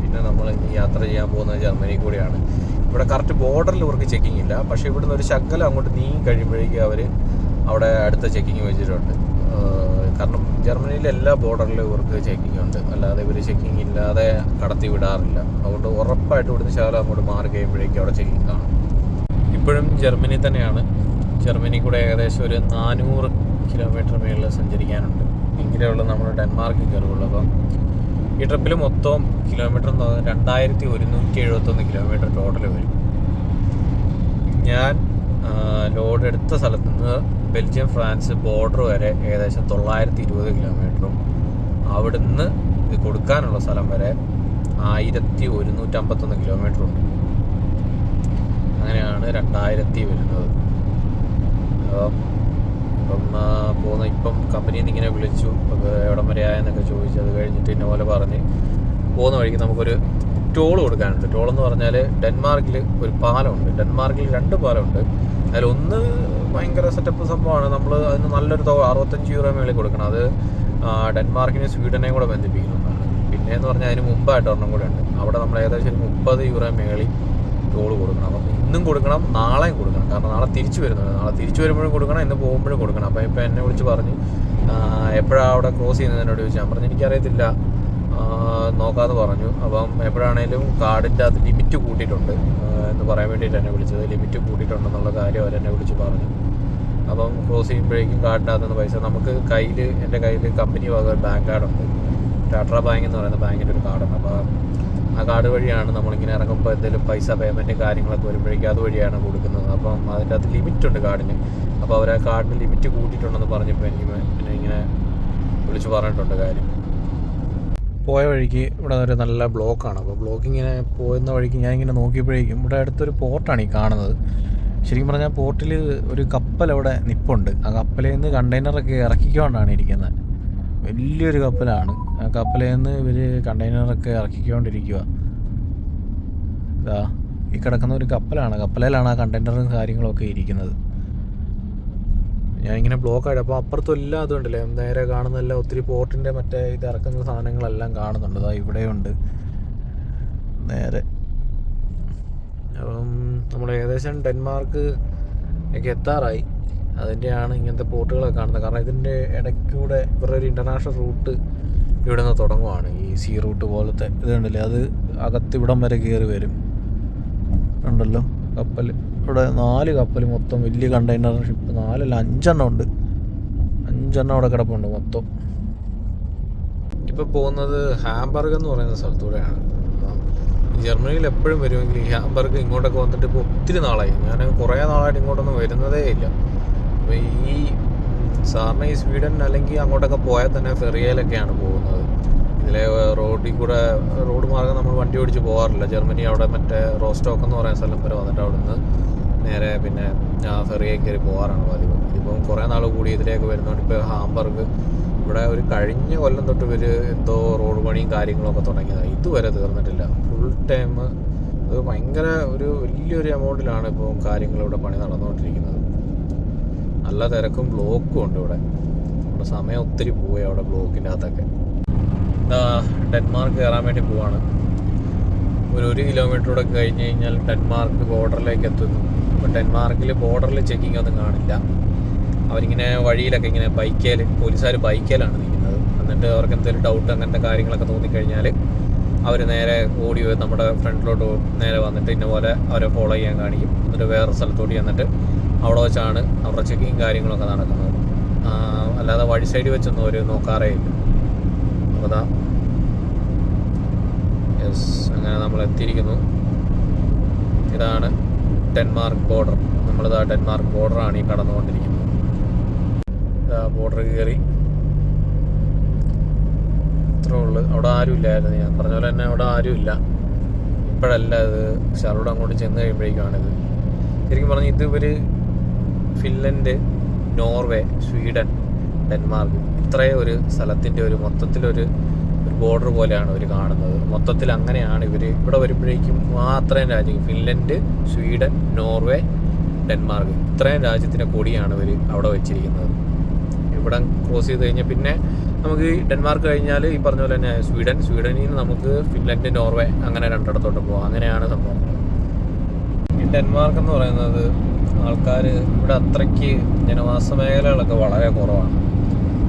പിന്നെ നമ്മൾ ഇനി യാത്ര ചെയ്യാൻ പോകുന്നത് ജർമ്മനി കൂടെയാണ്. ഇവിടെ കറക്റ്റ് ബോർഡറിൽ ഇവർക്ക് ചെക്കിങ് ഇല്ല. പക്ഷേ ഇവിടുന്ന് ഒരു ശകലം അങ്ങോട്ട് നീങ്ങി കഴിയുമ്പോഴേക്കും അവർ അവിടെ അടുത്ത ചെക്കിങ് വെച്ചിട്ടുണ്ട്. കാരണം ജർമ്മനിയിലെ എല്ലാ ബോർഡറിലും ഇവർക്ക് ചെക്കിങ് ഉണ്ട്. അല്ലാതെ ഇവർ ചെക്കിങ് ഇല്ലാതെ കടത്തി വിടാറില്ല. അതുകൊണ്ട് ഉറപ്പായിട്ട് ഇവിടുന്ന് ശകലം അങ്ങോട്ട് മാറി കഴിയുമ്പോഴേക്കും അവിടെ ചെക്കിങ് കാണും. ഇപ്പോഴും ജർമ്മനി തന്നെയാണ്. ജർമ്മനി കൂടെ ഏകദേശം ഒരു 400 കിലോമീറ്റർ മേളിൽ സഞ്ചരിക്കാനുണ്ട്. എങ്കിലേ ഉള്ളൂ നമ്മൾ ഡെൻമാർക്കിൽ കയറുള്ളൂ. അപ്പം ഈ ട്രിപ്പിൽ മൊത്തം കിലോമീറ്റർ 2171 കിലോമീറ്റർ ടോട്ടൽ വരും. ഞാൻ ലോഡ് എടുത്ത സ്ഥലത്ത് നിന്ന് ബെൽജിയം ഫ്രാൻസ് ബോർഡർ വരെ ഏകദേശം 920 കിലോമീറ്ററും അവിടുന്ന് ഇത് കൊടുക്കാനുള്ള സ്ഥലം വരെ 1151 കിലോമീറ്ററുണ്ട്. അങ്ങനെയാണ് 2000 വരുന്നത്. ഇപ്പം കമ്പനിയിൽ നിന്ന് ഇങ്ങനെ വിളിച്ചു, എവിടം വരെ ആയെന്നൊക്കെ ചോദിച്ചു. അത് കഴിഞ്ഞിട്ട് ഇന്ന പോലെ പറഞ്ഞ് പോകുന്ന വഴിക്ക് നമുക്കൊരു ടോൾ കൊടുക്കാനുണ്ട്. ടോളെന്ന് പറഞ്ഞാൽ ഡെൻമാർക്കിൽ ഒരു പാലമുണ്ട്. ഡെൻമാർക്കിൽ 2 പാലമുണ്ട്. അതിലൊന്ന് ഭയങ്കര സെറ്റപ്പ് സംഭവമാണ്. നമ്മൾ അതിന് നല്ലൊരു തുക 65 യൂറോ മേളിൽ കൊടുക്കണം. അത് ഡെൻമാർക്കിനെ സ്വീഡനെയും കൂടെ ബന്ധിപ്പിക്കുന്നതാണ്. പിന്നെയെന്ന് പറഞ്ഞാൽ അതിന് മുമ്പായിട്ട് ഒരെണ്ണം കൂടെ ഉണ്ട്. അവിടെ നമ്മൾ ഏകദേശം 30 യൂറോ മേളിൽ ടോൾ കൊടുക്കണം. അപ്പം ഇന്നും കൊടുക്കണം, നാളെയും കൊടുക്കണം. കാരണം നാളെ തിരിച്ചു വരുന്നുണ്ട്. നാളെ തിരിച്ചു വരുമ്പോഴും കൊടുക്കണം, ഇന്ന് പോകുമ്പോഴും കൊടുക്കണം. അപ്പം ഇപ്പം എന്നെ വിളിച്ച് പറഞ്ഞു എപ്പോഴാണ് അവിടെ ക്രോസ് ചെയ്യുന്നതിനോട് ചോദിച്ചു. ഞാൻ പറഞ്ഞു എനിക്കറിയത്തില്ല, നോക്കാമെന്ന് പറഞ്ഞു. അപ്പം എപ്പോഴാണേലും കാർഡിൻ്റെ അത് ലിമിറ്റ് കൂട്ടിയിട്ടുണ്ട് എന്ന് പറയാൻ വേണ്ടിയിട്ട് എന്നെ വിളിച്ചത്. ലിമിറ്റ് കൂട്ടിയിട്ടുണ്ടെന്നുള്ള കാര്യം അവരെന്നെ വിളിച്ച് പറഞ്ഞു. അപ്പം ക്രോസ് ചെയ്യുമ്പോഴേക്കും കാർഡിൻ്റെ അകത്തുനിന്ന് പൈസ നമുക്ക് എൻ്റെ കയ്യിൽ കമ്പനി വക ഒരു ബാങ്ക് കാർഡുണ്ട്. ടാറ്റ ബാങ്ക് എന്ന് പറയുന്ന ബാങ്കിൻ്റെ ഒരു കാർഡുണ്ട്. അപ്പോൾ ആ കാർഡ് വഴിയാണ് നമ്മളിങ്ങനെ ഇറങ്ങുമ്പോൾ എന്തെങ്കിലും പൈസ പേയ്മെൻറ്റ് കാര്യങ്ങളൊക്കെ വരുമ്പോഴേക്കും അതുവഴിയാണ് കൊടുക്കുന്നത്. അപ്പം അതിൻ്റെ അത് ലിമിറ്റുണ്ട് കാർഡിന്. അപ്പോൾ അവർ ആ കാർഡിന് ലിമിറ്റ് കൂട്ടിയിട്ടുണ്ടെന്ന് പറഞ്ഞപ്പോൾ എനിക്ക് പിന്നെ ഇങ്ങനെ വിളിച്ച് പറഞ്ഞിട്ടുണ്ട് കാര്യം. പോയ വഴിക്ക് ഇവിടെ ഒരു നല്ല ബ്ലോക്കാണ്. അപ്പോൾ ബ്ലോക്കിങ്ങനെ പോകുന്ന വഴിക്ക് ഞാനിങ്ങനെ നോക്കിയപ്പോഴേക്കും ഇവിടെ അടുത്തൊരു പോർട്ടാണ് ഈ കാണുന്നത്. ശരിക്കും പറഞ്ഞാൽ പോർട്ടിൽ ഒരു കപ്പൽ അവിടെ നിപ്പുണ്ട്. ആ കപ്പലിൽ നിന്ന് കണ്ടെയ്നറൊക്കെ ഇറക്കിക്കൊണ്ടാണ് ഇരിക്കുന്നത്. വലിയൊരു കപ്പലാണ്. ആ കപ്പലിൽ നിന്ന് ഇവർ കണ്ടെയ്നറൊക്കെ ഇറക്കിക്കൊണ്ടിരിക്കുക. ഇതാ ഈ കിടക്കുന്ന ഒരു കപ്പലാണ്. കപ്പലിലാണ് ആ കണ്ടെയ്നറും കാര്യങ്ങളൊക്കെ ഇരിക്കുന്നത്. ഞാനിങ്ങനെ ബ്ലോക്കായിട്ട് അപ്പോൾ അപ്പുറത്തും എല്ലാം അതുകൊണ്ടല്ലേ നേരെ കാണുന്നതെല്ലാം ഒത്തിരി പോർട്ടിൻ്റെ മറ്റേ ഇത് ഇറക്കുന്ന സാധനങ്ങളെല്ലാം കാണുന്നുണ്ട്. അതാ ഇവിടെയുണ്ട് നേരെ. അപ്പം നമ്മൾ ഏകദേശം ഡെൻമാർക്ക് ഒക്കെ എത്താറായി. അതിൻ്റെയാണ് ഇങ്ങനത്തെ പോർട്ടുകളൊക്കെ കാണുന്നത്. കാരണം ഇതിൻ്റെ ഇടയ്ക്കൂടെ ഇവരുടെ ഒരു ഇൻ്റർനാഷണൽ റൂട്ട് ഇവിടെ നിന്ന് തുടങ്ങുവാണ്. ഈ സീ റൂട്ട് പോലത്തെ ഇതുണ്ടല്ലേ, അത് അകത്തിവിടം വരെ കയറി വരും. ഉണ്ടല്ലോ കപ്പൽ. ഇവിടെ 4 കപ്പൽ മൊത്തം വലിയ കണ്ടെയ്നർ ഷിപ്പ് 4 അല്ല 5 എണ്ണം ഉണ്ട്. 5 എണ്ണം അവിടെ കിടപ്പുണ്ട് മൊത്തം. ഇപ്പോൾ പോകുന്നത് ഹാംബർഗ് എന്ന് പറയുന്ന സ്ഥലത്തൂടെയാണ്. ജർമ്മനിയിൽ എപ്പോഴും വരുമെങ്കിൽ ഈ ഹാംബർഗ് ഇങ്ങോട്ടൊക്കെ വന്നിട്ട് ഇപ്പോൾ ഒത്തിരി നാളായി. ഞാൻ കുറേ നാളായിട്ട് ഇങ്ങോട്ടൊന്നും വരുന്നതേ ഇല്ല. അപ്പോൾ ഈ സാറിന് ഈ സ്വീഡൻ അല്ലെങ്കിൽ അങ്ങോട്ടൊക്കെ പോയാൽ തന്നെ ഫെറിയയിലൊക്കെയാണ് പോകുന്നത്. ഇതിലെ റോഡ് മാർഗ്ഗം നമ്മൾ വണ്ടി ഓടിച്ച് പോകാറില്ല. ജർമ്മനി അവിടെ മറ്റേ റോസ്റ്റോക്ക് എന്ന് പറയുന്ന സ്ഥലം വരെ വന്നിട്ട് അവിടെ നിന്ന് നേരെ പിന്നെ ഫെറിയെ കയറി പോകാറാണ് പതിവ്. ഇതിപ്പം കുറേ നാൾ കൂടി ഇതിലേക്ക് വരുന്നതുകൊണ്ട് ഇപ്പോൾ ഹാംബർഗ് ഇവിടെ ഒരു കഴിഞ്ഞ കൊല്ലം തൊട്ട് ഇവർ എന്തോ റോഡ് പണിയും കാര്യങ്ങളൊക്കെ തുടങ്ങിയതാണ്. ഇതുവരെ തീർന്നിട്ടില്ല. ഫുൾ ടൈം അത് ഭയങ്കര വലിയൊരു എമൗണ്ടിലാണ് ഇപ്പോൾ കാര്യങ്ങളിവിടെ പണി നടന്നുകൊണ്ടിരിക്കുന്നത്. നല്ല തിരക്കും ബ്ലോക്കും ഉണ്ട് ഇവിടെ. സമയം ഒത്തിരി പോയി അവിടെ ബ്ലോക്കിൻ്റെ അകത്തൊക്കെ. ഡെൻമാർക്ക് കയറാൻ വേണ്ടി പോവാണ്. 1 കിലോമീറ്ററൂടെ കഴിഞ്ഞ് കഴിഞ്ഞാൽ ഡെൻമാർക്ക് ബോർഡറിലേക്ക് എത്തുന്നു. അപ്പോൾ ഡെൻമാർക്കിൽ ബോർഡറിൽ ചെക്കിംഗ് ഒന്നും കാണില്ല. അവരിങ്ങനെ വഴിയിലൊക്കെ ഇങ്ങനെ പോലീസുകാർ ബൈക്കേലാണ് നിൽക്കുന്നത്. എന്നിട്ട് അവർക്ക് എന്തെങ്കിലും ഡൗട്ട് അങ്ങനത്തെ കാര്യങ്ങളൊക്കെ തോന്നിക്കഴിഞ്ഞാൽ അവർ നേരെ ഓടി നമ്മുടെ ഫ്രണ്ടിലോട്ട് നേരെ വന്നിട്ട് ഇന്ന പോലെ അവരെ ഫോളോ ചെയ്യാൻ കാണിക്കും. എന്നിട്ട് വേറെ സ്ഥലത്തോട്ട് ചെന്നിട്ട് അവിടെ വെച്ചാണ് അവരുടെ ചെക്കിങ് കാര്യങ്ങളൊക്കെ നടക്കുന്നത്. അല്ലാതെ വഴി സൈഡിൽ വെച്ചൊന്നും അവർ നോക്കാറേ ഇല്ല. അപ്പോൾ അതാ അങ്ങനെ നമ്മൾ എത്തിയിരിക്കുന്നു. ഇതാണ് ഡെൻമാർക്ക് ബോർഡർ. നമ്മളിതാ ഡെൻമാർക്ക് ബോർഡറാണ് ഈ കടന്നുകൊണ്ടിരിക്കുന്നത്. ബോർഡർ കയറി ഇത്രേ ഉള്ളു. അവിടെ ആരും ഇല്ലായിരുന്നു. ഞാൻ പറഞ്ഞ പോലെ തന്നെ അവിടെ ആരും ഇല്ല. ഇപ്പോഴല്ല, ഇത് ഷെർവുഡ് അങ്ങോട്ട് ചെന്ന് കഴിയുമ്പോഴേക്കാണിത്. ശരിക്കും പറഞ്ഞാൽ ഇത് ഫിൻലൻഡ്, നോർവേ, സ്വീഡൻ, ഡെൻമാർക്ക് ഇത്രയും ഒരു സ്ഥലത്തിൻ്റെ ഒരു മൊത്തത്തിലൊരു ബോർഡർ പോലെയാണ് ഇവർ കാണുന്നത്. മൊത്തത്തിൽ അങ്ങനെയാണ് ഇവർ ഇവിടെ വരുമ്പോഴേക്കും അത്രയും രാജ്യം, ഫിൻലൻഡ്, സ്വീഡൻ, നോർവേ, ഡെൻമാർക്ക് ഇത്രയും രാജ്യത്തിൻ്റെ കൊടിയാണ് ഇവർ അവിടെ വെച്ചിരിക്കുന്നത്. ഇവിടെ ക്രോസ് ചെയ്ത് കഴിഞ്ഞാൽ പിന്നെ നമുക്ക് ഡെൻമാർക്ക് കഴിഞ്ഞാൽ ഈ പറഞ്ഞ പോലെ തന്നെ സ്വീഡനിൽ നിന്ന് നമുക്ക് ഫിൻലൻഡ്, നോർവേ അങ്ങനെ രണ്ടിടത്തോട്ട് പോകാം. അങ്ങനെയാണ് സംഭവങ്ങൾ. ഈ ഡെൻമാർക്ക് എന്ന് പറയുന്നത് ആൾക്കാർ ഇവിടെ അത്രയ്ക്ക് ജനവാസ മേഖലകളൊക്കെ വളരെ കുറവാണ്.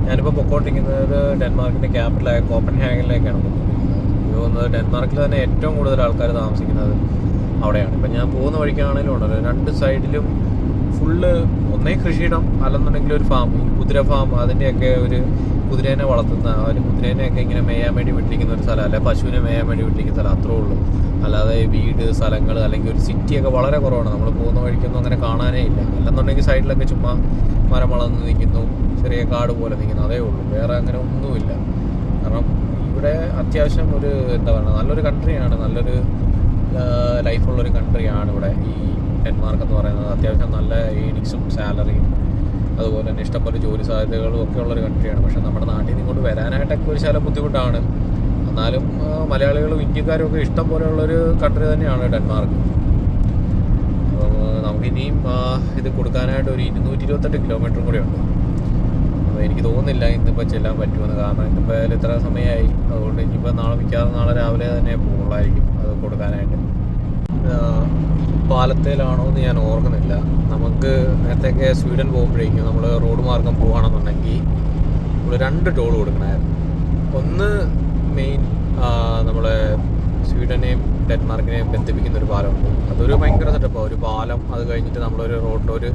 ഞാനിപ്പോൾ പൊക്കോണ്ടിരിക്കുന്നത് ഡെൻമാർക്കിൻ്റെ ക്യാപിറ്റലായ കോപ്പൻഹാഗനിലേക്കാണ് പോകുന്നത്. ഡെൻമാർക്കിൽ തന്നെ ഏറ്റവും കൂടുതൽ ആൾക്കാർ താമസിക്കുന്നത് അവിടെയാണ്. ഇപ്പം ഞാൻ പോകുന്ന വഴിക്കാണെങ്കിലും ഉണ്ടല്ലോ, രണ്ട് സൈഡിലും ഫുള്ള് ഒന്നേ കൃഷിയിടം, അല്ലെന്നുണ്ടെങ്കിൽ ഒരു ഫാം, ഈ കുതിര ഫാം, അതിൻ്റെയൊക്കെ ഒരു കുതിരേനെ വളർത്തുന്ന ഒരു കുതിരേനെയൊക്കെ ഇങ്ങനെ മേയാൻ വേണ്ടി വിട്ടിരിക്കുന്ന ഒരു സ്ഥലം, അല്ലെങ്കിൽ പശുവിനെ മേയാൻ വേണ്ടി വിട്ടിരിക്കുന്ന സ്ഥലം, അത്രേ ഉള്ളൂ. അല്ലാതെ വീട്, സ്ഥലങ്ങൾ അല്ലെങ്കിൽ ഒരു സിറ്റിയൊക്കെ വളരെ കുറവാണ്. നമ്മൾ പോകുന്ന വഴിക്കൊന്നും അങ്ങനെ കാണാനേ ഇല്ല. അല്ലെന്നുണ്ടെങ്കിൽ സൈഡിലൊക്കെ ചുമ്മാ മരം വളർന്ന് നിൽക്കുന്നു, ചെറിയ കാട് പോലെ നിൽക്കുന്നു, അതേ ഉള്ളൂ. വേറെ അങ്ങനെ ഒന്നുമില്ല. കാരണം ഇവിടെ അത്യാവശ്യം ഒരു എന്താ പറയുക, നല്ലൊരു കൺട്രിയാണ്, നല്ലൊരു ലൈഫുള്ളൊരു കൺട്രിയാണ് ഇവിടെ ഈ ഡെൻമാർക്ക് എന്ന് പറയുന്നത്. അത്യാവശ്യം നല്ല ഏണിങ്സും സാലറിയും അതുപോലെ തന്നെ ഇഷ്ടംപോലെ ജോലി സാധ്യതകളും ഒക്കെ ഉള്ളൊരു കൺട്രിയാണ്. പക്ഷെ നമ്മുടെ നാട്ടിൽ നിന്ന് ഇങ്ങോട്ട് വരാനായിട്ടൊക്കെ ഒരു ശകലം ബുദ്ധിമുട്ടാണ്. എന്നാലും മലയാളികളും ഇന്ത്യക്കാരും ഒക്കെ ഇഷ്ടം പോലെയുള്ളൊരു കൺട്രി തന്നെയാണ് ഡെൻമാർക്ക്. അപ്പം നമുക്കിനിയും ഇത് കൊടുക്കാനായിട്ട് ഒരു 228 കിലോമീറ്ററും കൂടെ ഉണ്ട്. അപ്പോൾ എനിക്ക് തോന്നുന്നില്ല ഇന്നിപ്പോൾ ചെല്ലാൻ പറ്റുമെന്ന്. കാരണം ഇന്നിപ്പോൾ ഇത്ര സമയമായി. അതുകൊണ്ട് ഇനിയിപ്പോൾ നാളെ രാവിലെ തന്നെ പോകുള്ളായിരിക്കും അത് കൊടുക്കാനായിട്ട്. പാലത്തേലാണോ എന്ന് ഞാൻ ഓർക്കുന്നില്ല. നമുക്ക് നേരത്തെയൊക്കെ സ്വീഡൻ പോകുമ്പോഴേക്കും നമ്മൾ റോഡ് മാർഗം പോകുകയാണെന്നുണ്ടെങ്കിൽ നമ്മൾ 2 ടോൾ കൊടുക്കണമായിരുന്നു. ഒന്ന് മെയിൻ നമ്മളെ സ്വീഡനെയും ഡെൻമാർക്കിനെയും ബന്ധിപ്പിക്കുന്ന ഒരു പാലമുണ്ട്. അതൊരു ഭയങ്കര സെറ്റപ്പാണ്. ഒരു പാലം, അത് കഴിഞ്ഞിട്ട് നമ്മളൊരു റോഡിലൊരു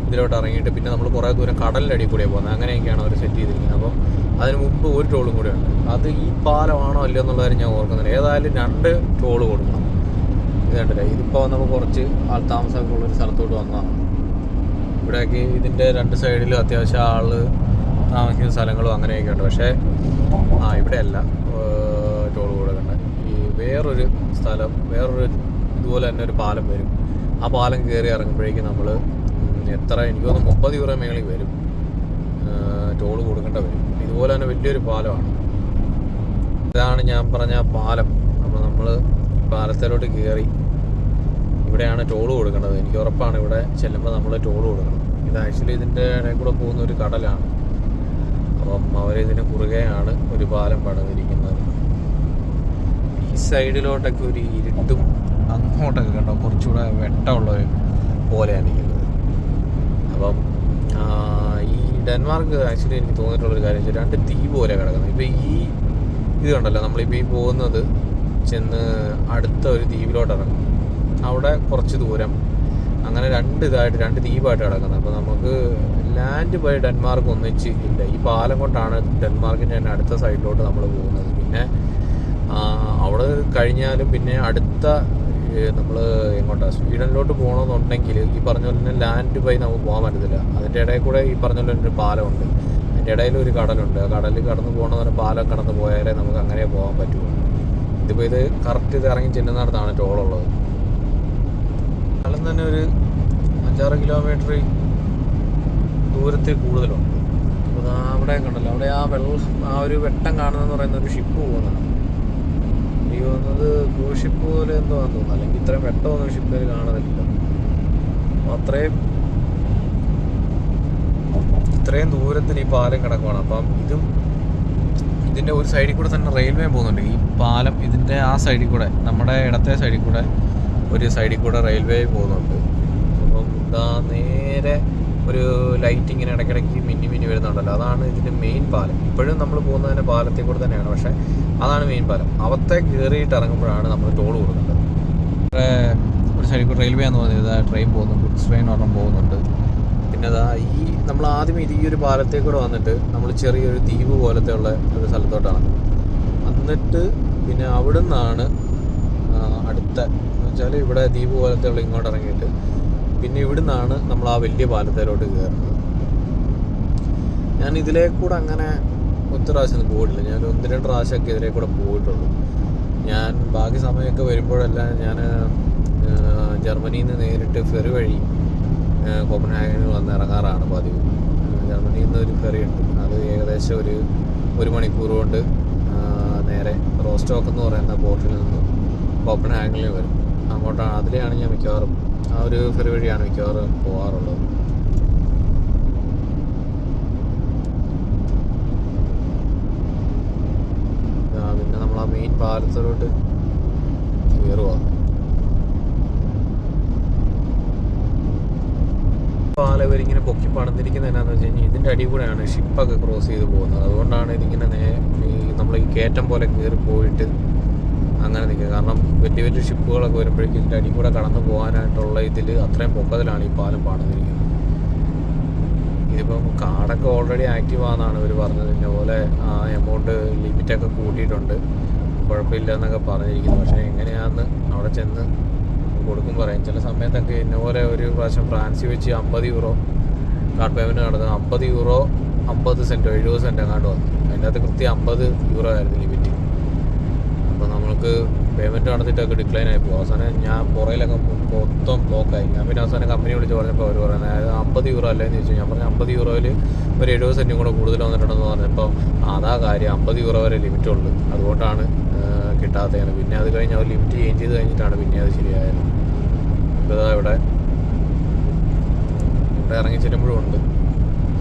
ഇതിലോട്ട് ഇറങ്ങിയിട്ട് പിന്നെ നമ്മൾ കുറേ ദൂരം കടലിൻ്റെ അടിയിൽ കൂടിയാണ് പോകുന്നത്. അങ്ങനെയൊക്കെയാണ് അവർ സെറ്റ് ചെയ്തിരിക്കുന്നത്. അപ്പം അതിന് മുമ്പ് ഒരു ടോളും കൂടെ ഉണ്ട്. അത് ഈ പാലമാണോ അല്ലയോ എന്നുള്ള കാര്യം ഞാൻ ഓർക്കുന്നില്ല. ഏതായാലും 2 ടോൾ കൊടുക്കണം. ഇത് കണ്ടില്ലേ, ഇതിപ്പോൾ നമ്മൾ കുറച്ച് ആൾത്താമസമൊക്കെ ഉള്ളൊരു സ്ഥലത്തോട്ട് വന്നതാണ്. ഇവിടെയൊക്കെ ഇതിൻ്റെ 2 സൈഡിലും അത്യാവശ്യം ആൾ താമസിക്കുന്ന സ്ഥലങ്ങളും അങ്ങനെയൊക്കെ ഉണ്ട്. പക്ഷേ ഇവിടെയല്ല ടോൾ കൊടുക്കണ്ട. ഈ വേറൊരു സ്ഥലം, വേറൊരു ഇതുപോലെ തന്നെ ഒരു പാലം വരും. ആ പാലം കയറി ഇറങ്ങുമ്പോഴേക്കും നമ്മൾ എനിക്ക് തോന്നുന്നു 30 യൂറോ മേളിൽ വരും ടോൾ കൊടുക്കേണ്ട വരും. ഇതുപോലെ തന്നെ വലിയൊരു പാലമാണ്. ഇതാണ് ഞാൻ പറഞ്ഞ പാലം. അപ്പോൾ നമ്മൾ പാലത്തിലോട്ട് കയറി ഇവിടെയാണ് ടോൾ കൊടുക്കേണ്ടത്. എനിക്ക് ഉറപ്പാണ് ഇവിടെ ചെല്ലുമ്പോൾ നമ്മൾ ടോൾ കൊടുക്കണം. ഇത് ആക്ച്വലി ഇതിൻ്റെ ഇടയിൽ കൂടെ പോകുന്ന ഒരു കടലാണ്. അപ്പം അവരിതിന് കുറുകെയാണ് ഒരു പാലം പണിതിരിക്കുന്നത്. ഈ സൈഡിലോട്ടൊക്കെ ഒരു ഇരുട്ടും അങ്ങോട്ടൊക്കെ കണ്ടോ കുറച്ചുകൂടെ വെട്ടമുള്ളൊരു പോലെയാണ് ഇരിക്കുന്നത്. അപ്പം ഈ ഡെൻമാർക്ക് ആക്ച്വലി എനിക്ക് തോന്നിയിട്ടുള്ളൊരു കാര്യം വെച്ചാൽ 2 ദ്വീപ് പോലെ കിടക്കുന്നത്. ഇപ്പോൾ ഈ ഇത് കണ്ടല്ലോ, നമ്മളിപ്പോൾ ഈ പോകുന്നത് ചെന്ന് അടുത്ത ഒരു ദ്വീപിലോട്ട് ഇറങ്ങും. അവിടെ കുറച്ച് ദൂരം അങ്ങനെ 2 ദ്വീപായിട്ട് കിടക്കുന്നത്. അപ്പോൾ നമുക്ക് ലാൻഡ് ബൈ ഡെൻമാർക്ക് ഒന്നിച്ച് ഇല്ല. ഈ പാലം കൊണ്ടാണ് ഡെൻമാർക്കിൻ്റെ തന്നെ അടുത്ത സൈഡിലോട്ട് നമ്മൾ പോകുന്നത്. പിന്നെ അവിടെ കഴിഞ്ഞാലും പിന്നെ അടുത്ത നമ്മൾ എങ്ങോട്ടാണ് സ്വീഡനിലോട്ട് പോകണമെന്നുണ്ടെങ്കിൽ ഈ പറഞ്ഞ പോലെ തന്നെ ലാൻഡ് ബൈ നമുക്ക് പോകാൻ പറ്റത്തില്ല. അതിൻ്റെ ഇടയിൽ കൂടെ ഈ പറഞ്ഞ പോലെ ഒരു പാലമുണ്ട്. അതിൻ്റെ ഇടയിൽ ഒരു കടലുണ്ട്. ആ കടലിൽ കടന്ന് പോകണമെന്ന് പാലം കടന്ന് പോയാലേ നമുക്ക് അങ്ങനെ പോകാൻ പറ്റുള്ളൂ. ഇതിപ്പോൾ ഇത് കറക്റ്റ് ഇത് ഇറങ്ങി ചെല്ലുന്നിടത്താണ് ടോളുള്ളത്. സ്ഥലം തന്നെ ഒരു 5-6 കിലോമീറ്റർ ദൂരത്തിൽ കൂടുതലുണ്ട്. അപ്പോൾ അവിടെ കണ്ടല്ലോ, അവിടെ ആ ഒരു വെട്ടം കാണുന്നതെന്ന് പറയുന്ന ഒരു ഷിപ്പ് പോകുന്നതാണ്. എനിക്ക് തോന്നുന്നത് ക്രൂസ് ഷിപ്പ് പോലെ എന്തോ ആണെന്ന് തോന്നുന്നു. അല്ലെങ്കിൽ ഇത്രയും വെട്ടമൊന്നും ഷിപ്പിൽ കാണുന്നില്ല. ഇത്രയും ദൂരത്തിന് ഈ പാലം കിടക്കുവാണ്. അപ്പം ഇതിൻ്റെ ഒരു സൈഡിൽ കൂടെ തന്നെ റെയിൽവേ പോകുന്നുണ്ട്. ഈ പാലം ഇതിൻ്റെ ആ സൈഡിൽ കൂടെ, നമ്മുടെ ഇടത്തെ സൈഡിൽ കൂടെ ഒരു സൈഡിൽ കൂടെ റെയിൽവേ പോകുന്നുണ്ട്. അപ്പം ഇതാ നേരെ ഒരു ലൈറ്റ് ഇങ്ങനെ ഇടയ്ക്കിടയ്ക്ക് മിന്നി വരുന്നുണ്ടല്ലോ, അതാണ് ഇതിൻ്റെ മെയിൻ പാലം. ഇപ്പോഴും നമ്മൾ പോകുന്നതിൻ്റെ പാലത്തിൽ കൂടെ തന്നെയാണ്, പക്ഷേ അതാണ് മെയിൻ പാലം. അവത്തെ കയറിയിട്ട് ഇറങ്ങുമ്പോഴാണ് നമ്മൾ ടോൾ കൊടുക്കേണ്ടത്. ഒരു സൈഡിൽ കൂടെ റെയിൽവേ എന്ന് പറഞ്ഞത് ട്രെയിൻ പോകുന്നുണ്ട്, ഗുഡ്സ് ട്രെയിൻ ഒരെണ്ണം പോകുന്നുണ്ട്. പിന്നെ അതാ നമ്മൾ ആദ്യം ഈ ഒരു പാലത്തിൽ കൂടെ വന്നിട്ട് നമ്മൾ ചെറിയൊരു ദ്വീപ് പോലത്തെ ഉള്ള ഒരു സ്ഥലത്തോട്ടാണ്. എന്നിട്ട് പിന്നെ അവിടെ നിന്നാണ് അടുത്ത എന്ന് വെച്ചാൽ ഇവിടെ ദ്വീപ് പോലത്തെ ഉള്ള ഇങ്ങോട്ട് ഇറങ്ങിയിട്ട് പിന്നെ ഇവിടെ നിന്നാണ് നമ്മൾ ആ വലിയ പാലത്തിലോട്ട് കയറുന്നത്. ഞാൻ ഇതിലേ കൂടെ അങ്ങനെ ഒത്തിരി പ്രാവശ്യം പോയിട്ടില്ല. ഞാൻ 1-2 പ്രാവശ്യമൊക്കെ ഇതിലേ കൂടെ പോയിട്ടുള്ളൂ. ഞാൻ ബാക്കി സമയമൊക്കെ വരുമ്പോഴെല്ലാം ഞാൻ ജർമ്മനിയിൽ നിന്ന് നേരിട്ട് ഫെറി വഴി കോപ്പൻഹാഗനിൽ വന്ന് ഇറങ്ങാറാണ് പതിവ്. ജർമ്മനിയിൽ നിന്ന് ഒരു ഫെറി ഉണ്ട്, അത് ഏകദേശം ഒരു മണിക്കൂർ കൊണ്ട് നേരെ റോസ്റ്റോക്ക് എന്ന് പറയുന്ന പോർട്ടിൽ നിന്ന് കോപ്പൻഹാഗനിൽ വരും. അങ്ങോട്ടാണ്, അതിലെയാണ് ഞാൻ മിക്കവാറും ആ ഒരു ഫെറി വഴിയാണ് മിക്കവാറും പോകാറുള്ളത്. പിന്നെ നമ്മൾ ആ മെയിൻ പാലത്തിലോട്ട് കയറുക. പാലം ഇവരിങ്ങനെ പൊക്കി പണിതിരിക്കുന്നത് എന്നാന്ന് വെച്ച് കഴിഞ്ഞാൽ ഇതിൻ്റെ അടിയിൽ കൂടെയാണ് ഷിപ്പൊക്കെ ക്രോസ് ചെയ്ത് പോകുന്നത്. അതുകൊണ്ടാണ് ഇതിങ്ങനെ നമ്മൾ ഈ കയറ്റം പോലെ കയറി പോയിട്ട് അങ്ങനെ നിൽക്കുക. കാരണം വലിയ വലിയ ഷിപ്പുകളൊക്കെ വരുമ്പോഴേക്കും ഇതിൻ്റെ അടിയിൽ കൂടെ കടന്നു പോകാനായിട്ടുള്ള ഇതിൽ അത്രയും പൊക്കത്തിലാണ് ഈ പാലം പണിതിരിക്കുന്നത്. ഇതിപ്പം കാർഡൊക്കെ ഓൾറെഡി ആക്റ്റീവ് ആണെന്നാണ് ഇവർ പറഞ്ഞത്. ഇന്ന പോലെ ആ എമൗണ്ട് ലിമിറ്റൊക്കെ കൂട്ടിയിട്ടുണ്ട്, കുഴപ്പമില്ല എന്നൊക്കെ പറഞ്ഞിരിക്കുന്നു. പക്ഷേ എങ്ങനെയാണെന്ന് അവിടെ ചെന്ന് കൊടുക്കും പറയാം. ചില സമയത്തൊക്കെ ഇന്ന പോലെ ഒരു പ്രാവശ്യം ഫ്രാൻസിൽ വെച്ച് 50 യൂറോ കാർഡ് പേയ്മെൻറ്റ് നടന്നത്. 50 യൂറോ 50 സെൻറ്റോ 70 സെൻറ്റോ എങ്ങാണ്ട് വന്നു. അതിൻ്റെ അകത്ത് കൃത്യം 50 യൂറോ ആയിരുന്നു ലിമിറ്റ്. അപ്പോൾ നമ്മൾക്ക് പേയ്മെൻറ്റ് നടത്തിയിട്ടൊക്കെ ഡിക്ലൈൻ ആയി പോകും. അവസാനം ഞാൻ പുറയിലൊക്കെ മൊത്തം ബ്ലോക്കായി. ഞാൻ പിന്നെ അവസാനം കമ്പനി വിളിച്ച് പറഞ്ഞപ്പോൾ അവർ പറയുന്നത് അതായത് 50 യൂറോ അല്ലേന്ന് ചോദിച്ചു. ഞാൻ പറഞ്ഞു 50 യൂറോയിൽ ഒരു 70 സെൻറ്റും കൂടെ കൂടുതൽ വന്നിട്ടുണ്ടെന്ന് പറഞ്ഞപ്പോൾ അതാ കാര്യം, 50 യൂറോ വരെ ലിമിറ്റുള്ളൂ, അതുകൊണ്ടാണ് കിട്ടാത്തതാണ്. പിന്നെ അത് കഴിഞ്ഞ് അവർ ലിമിറ്റ് ചേഞ്ച് ചെയ്ത് കഴിഞ്ഞിട്ടാണ് പിന്നെ അത് ശരിയായത്. ഇപ്പോൾ ഇവിടെ ഇറങ്ങി ചെല്ലുമ്പോഴും ഉണ്ട്.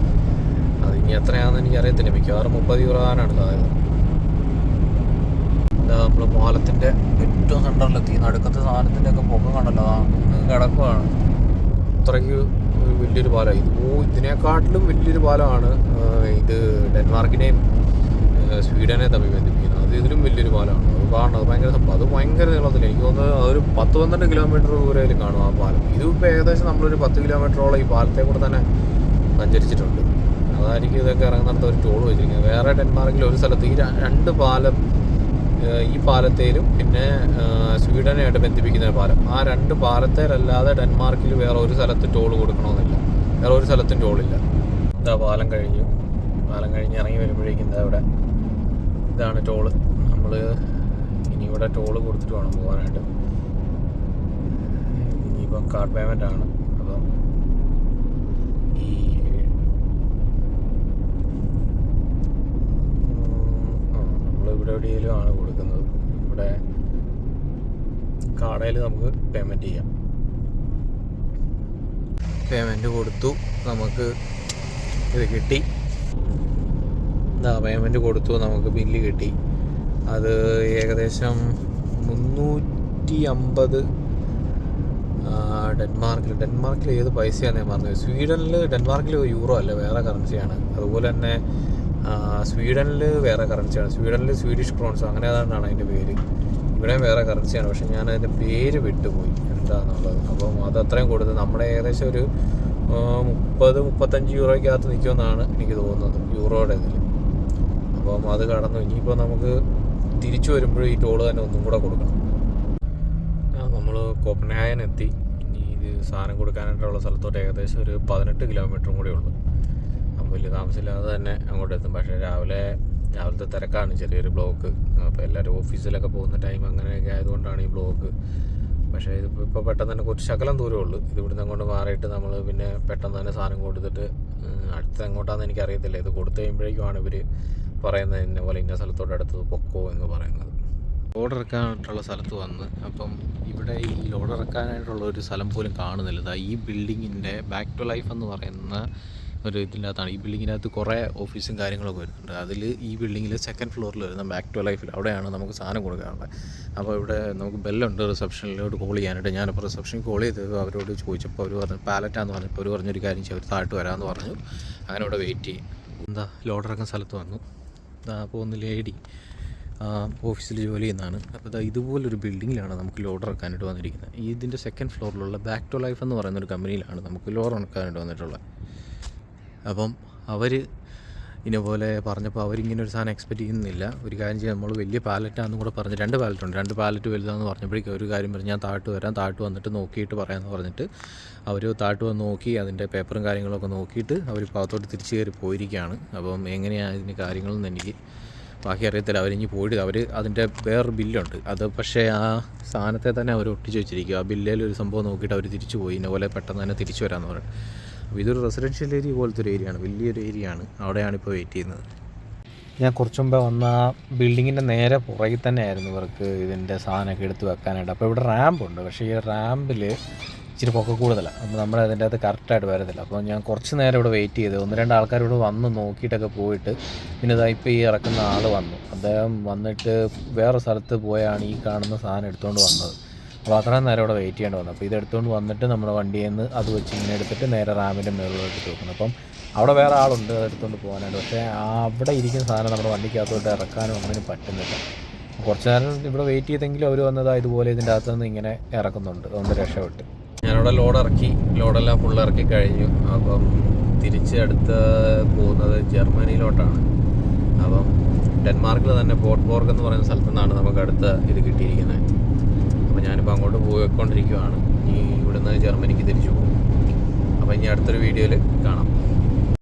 അത് ഇനി എത്രയാണെന്ന് എനിക്കറിയത്തില്ല, മിക്കവാറും 30 യൂറോ ആകാനാണ് സാധ്യത. നമ്മൾ പാലത്തിൻ്റെ ഏറ്റവും സെൻറ്ററിലെത്തി. നടുക്കത്തെ സാധനത്തിൻ്റെ ഒക്കെ പൊക്കം കണ്ടല്ലോ, കിടക്കുവാണ്. അത്രയ്ക്ക് ഒരു വലിയൊരു പാലമാണ് ഇത്. ഇതിനെക്കാട്ടിലും വലിയൊരു പാലമാണ് ഇത്. ഡെൻമാർക്കിനെയും സ്വീഡനെയും തമ്മിൽ ബന്ധിപ്പിക്കുന്നത്. അത് ഇതിലും വലിയൊരു പാലമാണ്. അത് കാണണം, അത് ഭയങ്കര സംഭവം. അത് ഭയങ്കര നീളത്തിൽ, എനിക്ക് തോന്നുന്നത് അതൊരു 10-12 കിലോമീറ്റർ ദൂരയിൽ കാണും ആ പാലം. ഇതിപ്പോൾ ഏകദേശം നമ്മളൊരു 10 കിലോമീറ്ററോളം ഈ പാലത്തെ കൂടെ തന്നെ സഞ്ചരിച്ചിട്ടുണ്ട്. അതായിരിക്കും ഇതൊക്കെ ഇറങ്ങുന്നിടത്ത് ഒരു ടോൾ വെച്ചിരിക്കുന്നത്. വേറെ ഡെൻമാർക്കിൽ ഒരു സ്ഥലത്ത് ഈ 2 പാലം, ഈ പാലത്തേലും പിന്നെ സ്വീഡനായിട്ട് ബന്ധിപ്പിക്കുന്ന പാലം, ആ 2 പാലത്തേലല്ലാതെ ഡെൻമാർക്കിൽ വേറെ ഒരു സ്ഥലത്ത് ടോൾ കൊടുക്കണമെന്നില്ല. വേറെ ഒരു സ്ഥലത്തും ടോളില്ല. ഇതാ പാലം കഴിഞ്ഞ് ഇറങ്ങി വരുമ്പോഴേക്കും എന്താ ഇവിടെ ഇതാണ് ടോള്. നമ്മൾ ഇനി ഇവിടെ ടോള് കൊടുത്തിട്ട് വേണം പോകാനായിട്ട്. ഇനിയിപ്പം കാർഡ് പേയ്മെൻ്റ് ആണ്. അപ്പം ഈ ഇവിടെ എവിടെയെങ്കിലും ആണ് കൊടുക്കുന്നത്. ഇവിടെ കടയിൽ നമുക്ക് പേയ്മെൻറ്റ് ചെയ്യാം. പേയ്മെൻറ്റ് കൊടുത്തു, നമുക്ക് ഇത് കിട്ടി. പേയ്മെൻറ്റ് കൊടുത്തു, നമുക്ക് ബില്ല് കിട്ടി. അത് ഏകദേശം 350 ഡെൻമാർക്കിൽ ഏത് പൈസയാണെന്ന് ഞാൻ പറഞ്ഞത്. ഡെൻമാർക്കിൽ യൂറോ അല്ല, വേറെ കറൻസിയാണ്. അതുപോലെ തന്നെ സ്വീഡനിൽ വേറെ കറൻസിയാണ്. സ്വീഡനിൽ സ്വീഡിഷ് ക്രോൺസ് അങ്ങനെ ഏതാണ്ടാണ് അതിൻ്റെ പേര്. ഇവിടെയും വേറെ കറൻസിയാണ്, പക്ഷെ ഞാൻ അതിൻ്റെ പേര് വിട്ടുപോയി എന്താണെന്നുള്ളത്. അപ്പം അത് അത്രയും കൊടുത്ത് നമ്മുടെ ഏകദേശം ഒരു 30-35 യൂറോയ്ക്കകത്ത് നിൽക്കുമെന്നാണ് എനിക്ക് തോന്നുന്നത് യൂറോയുടെ ഇതിൽ. അപ്പം അത് കടന്നു. ഇനിയിപ്പോൾ നമുക്ക് തിരിച്ചു വരുമ്പോഴും ഈ ടോള് തന്നെ ഒന്നും കൂടെ കൊടുക്കണം. നമ്മൾ കോപ്പൻഹാഗൻ എത്തി. ഇനി ഇത് സാധനം കൊടുക്കാനായിട്ടുള്ള സ്ഥലത്തോട്ട് ഏകദേശം ഒരു 18 കിലോമീറ്ററും കൂടെ ഉള്ളു. അപ്പോൾ വലിയ താമസമില്ലാതെ തന്നെ അങ്ങോട്ട് എത്തും. പക്ഷേ രാവിലത്തെ തിരക്കാണ്, ചെറിയൊരു ബ്ലോക്ക്. അപ്പോൾ എല്ലാവരും ഓഫീസിലൊക്കെ പോകുന്ന ടൈം അങ്ങനെയൊക്കെ ആയതുകൊണ്ടാണ് ഈ ബ്ലോക്ക്. പക്ഷേ ഇതിപ്പോൾ പെട്ടെന്ന് തന്നെ കുറച്ച് ശകലം ദൂരമേ ഉള്ളൂ. ഇത് ഇവിടുന്ന് അങ്ങോട്ട് മാറിയിട്ട് നമ്മൾ പിന്നെ പെട്ടെന്ന് തന്നെ സാധനം കൊടുത്തിട്ട് അടുത്ത് എങ്ങോട്ടാണെന്ന് എനിക്കറിയത്തില്ല. ഇത് കൊടുത്തു കഴിയുമ്പോഴേക്കുമാണ് ഇവർ പറയുന്നത് ഇന്ന പോലെ ഇന്ന സ്ഥലത്തോട്ട് അടുത്തത് പൊക്കോ എന്ന് പറയുന്നത്. ലോഡ് ഇറക്കാനായിട്ടുള്ള സ്ഥലത്ത് വന്ന് അപ്പം ഇവിടെ ഈ ലോഡ് ഇറക്കാനായിട്ടുള്ള ഒരു സ്ഥലം പോലും കാണുന്നില്ല. ഈ ബിൽഡിങ്ങിൻ്റെ ബാക്ക് ടു ലൈഫ് എന്ന് പറയുന്ന ഒരു ഇതിൻ്റെ അകത്താണ്. ഈ ബിൽഡിങ്ങിനകത്ത് കുറേ ഓഫീസും കാര്യങ്ങളൊക്കെ വരുന്നുണ്ട്. അതിൽ ഈ ബിൽഡിങ്ങിൽ 2nd ഫ്ലോറിൽ വരുന്ന ബാക്ക് ടു ലൈഫിൽ അവിടെയാണ് നമുക്ക് സാധനം കൊടുക്കാനുള്ളത്. അപ്പോൾ ഇവിടെ നമുക്ക് ബെല്ലുണ്ട് റിസപ്ഷനിലോട്ട് കോൾ ചെയ്യാനായിട്ട്. ഞാനിപ്പോൾ റിസപ്ഷനിൽ കോൾ ചെയ്ത് അവരോട് ചോദിച്ചപ്പോൾ അവർ പറഞ്ഞു പാലറ്റാന്ന് പറഞ്ഞപ്പോൾ അവർ പറഞ്ഞൊരു കാര്യം ചെയ്യും, അവർ താഴ്ത്ത് വരാമെന്ന് പറഞ്ഞു. അങ്ങനെ ഇവിടെ വെയിറ്റ് ചെയ്യും. ലോഡ് ഇറക്കുന്ന സ്ഥലത്ത് വന്നു. അപ്പോൾ ഒന്ന് ലേഡി ഓഫീസിൽ ജോലി ചെയ്യുന്നതാണ്. അപ്പോൾ ഇതുപോലൊരു ബിൽഡിങ്ങിലാണ് നമുക്ക് ലോഡ് ഇറക്കാനായിട്ട് വന്നിരിക്കുന്നത്. ഇതിൻ്റെ 2nd ഫ്ലോറിലുള്ള ബാക്ക് ടു ലൈഫ് എന്ന് പറയുന്നൊരു കമ്പനിയിലാണ് നമുക്ക് ലോഡ് ഇറക്കാനായിട്ട് വന്നിട്ടുള്ളത്. അപ്പം അവർ ഇതുപോലെ പറഞ്ഞപ്പോൾ അവരിങ്ങനെ ഒരു സാധനം എക്സ്പെക്റ്റ് ചെയ്യുന്നില്ല. ഒരു കാര്യം ചെയ്യാം, നമ്മൾ വലിയ പാലറ്റാണെന്ന് കൂടെ പറഞ്ഞ് 2 പാലറ്റുണ്ട്, 2 പാലറ്റ് വലുതാണെന്ന് പറഞ്ഞപ്പോഴേക്കും ഒരു കാര്യം പറഞ്ഞ് ഞാൻ താഴ്ത്ത് വന്നിട്ട് നോക്കിയിട്ട് പറയാമെന്ന് പറഞ്ഞിട്ട് അവർ താഴ്ത്ത് വന്ന് നോക്കി അതിൻ്റെ പേപ്പറും കാര്യങ്ങളൊക്കെ നോക്കിയിട്ട് അവർ ഭാഗത്തോട്ട് തിരിച്ചു കയറി പോയിരിക്കുകയാണ്. അപ്പം എങ്ങനെയാണ് ഇതിന് കാര്യങ്ങളെന്ന് എനിക്ക് ബാക്കി അറിയത്തില്ല. അവരിഞ്ഞ് പോയിട്ട് അതിൻ്റെ വേറൊരു ബില്ലുണ്ട്, അത് പക്ഷേ ആ സാധനത്തെ തന്നെ അവർ ഒട്ടിച്ച് വെച്ചിരിക്കുക. ആ ബില്ലിൽ ഒരു സംഭവം നോക്കിയിട്ട് അവർ തിരിച്ചു പോയി, ഇന്നപോലെ പെട്ടെന്ന് തന്നെ തിരിച്ചു വരാമെന്ന് പറഞ്ഞു. അപ്പോൾ ഇതൊരു റെസിഡൻഷ്യൽ ഏരിയ പോലത്തെ ഒരു ഏരിയയാണ്, വലിയൊരു ഏരിയയാണ്. അവിടെയാണ് ഇപ്പോൾ വെയിറ്റ് ചെയ്യുന്നത്. ഞാൻ കുറച്ച് മുമ്പേ വന്ന ആ ബിൽഡിങ്ങിൻ്റെ നേരെ പുറകിൽ തന്നെ ആയിരുന്നു ഇവർക്ക് ഇതിൻ്റെ സാധനമൊക്കെ എടുത്ത് വെക്കാനായിട്ട്. അപ്പോൾ ഇവിടെ റാമ്പുണ്ട്, പക്ഷേ ഈ റാമ്പിൽ ഇച്ചിരി പൊക്കം കൂടുതലാണ്. അപ്പോൾ നമ്മൾ അതിൻ്റെ അകത്ത് കറക്റ്റായിട്ട് വരത്തില്ല. അപ്പോൾ ഞാൻ കുറച്ച് നേരം ഇവിടെ വെയിറ്റ് ചെയ്ത് 1-2 ആൾക്കാർ ഇവിടെ വന്ന് നോക്കിയിട്ടൊക്കെ പോയിട്ട് പിന്നെ ഇതാ ഇപ്പോൾ ഈ ഇറക്കുന്ന ആൾ വന്നു. അദ്ദേഹം വന്നിട്ട് വേറെ സ്ഥലത്ത് പോയാണ് ഈ കാണുന്ന സാധനം എടുത്തുകൊണ്ട് വന്നത്. അപ്പോൾ അത്രയും നേരം ഇവിടെ വെയിറ്റ് ചെയ്യേണ്ടി വന്നു. അപ്പോൾ ഇത് എടുത്തുകൊണ്ട് വന്നിട്ട് നമ്മുടെ വണ്ടിയിൽ നിന്ന് അത് വെച്ച് ഇങ്ങനെ എടുത്തിട്ട് നേരെ റാമ്പിൻ്റെ മുകളിലോട്ട് വെക്കുന്നു. അപ്പം അവിടെ വേറെ ആളുണ്ട് അത് എടുത്തുകൊണ്ട് പോകാനായിട്ട്. പക്ഷേ അവിടെ ഇരിക്കുന്ന സാധനം നമ്മുടെ വണ്ടിക്കകത്തോട്ട് ഇറക്കാനും ഒന്നിനും പറ്റുന്നില്ല. കുറച്ച് നേരം ഇവിടെ വെയിറ്റ് ചെയ്തെങ്കിലും അവർ വന്നതാ ഇതുപോലെ ഇതിൻ്റെ അകത്ത് നിന്ന് ഇങ്ങനെ ഇറക്കുന്നുണ്ട്. അതുകൊണ്ട് രക്ഷപ്പെട്ട് ഞാനിവിടെ ലോഡ് ഇറക്കി, ലോഡെല്ലാം ഫുൾ ഇറക്കി കഴിഞ്ഞു. അപ്പം തിരിച്ച് അടുത്ത് പോകുന്നത് ജർമ്മനിയിലോട്ടാണ്. അപ്പം ഡെൻമാർക്കിൽ തന്നെ പോർട്ട്ബോർഗ് എന്ന് പറയുന്ന സ്ഥലത്തു നിന്നാണ് നമുക്ക് അടുത്ത ഇത് കിട്ടിയിരിക്കുന്നത്. അപ്പോൾ ഞാനിപ്പോൾ അങ്ങോട്ട് പോയിക്കൊണ്ടിരിക്കുകയാണ്. ഇനി ഇവിടുന്ന് ജർമ്മനിക്ക് തിരിച്ചു പോകും. അപ്പോൾ ഇനി അടുത്തൊരു വീഡിയോയിൽ കാണാം.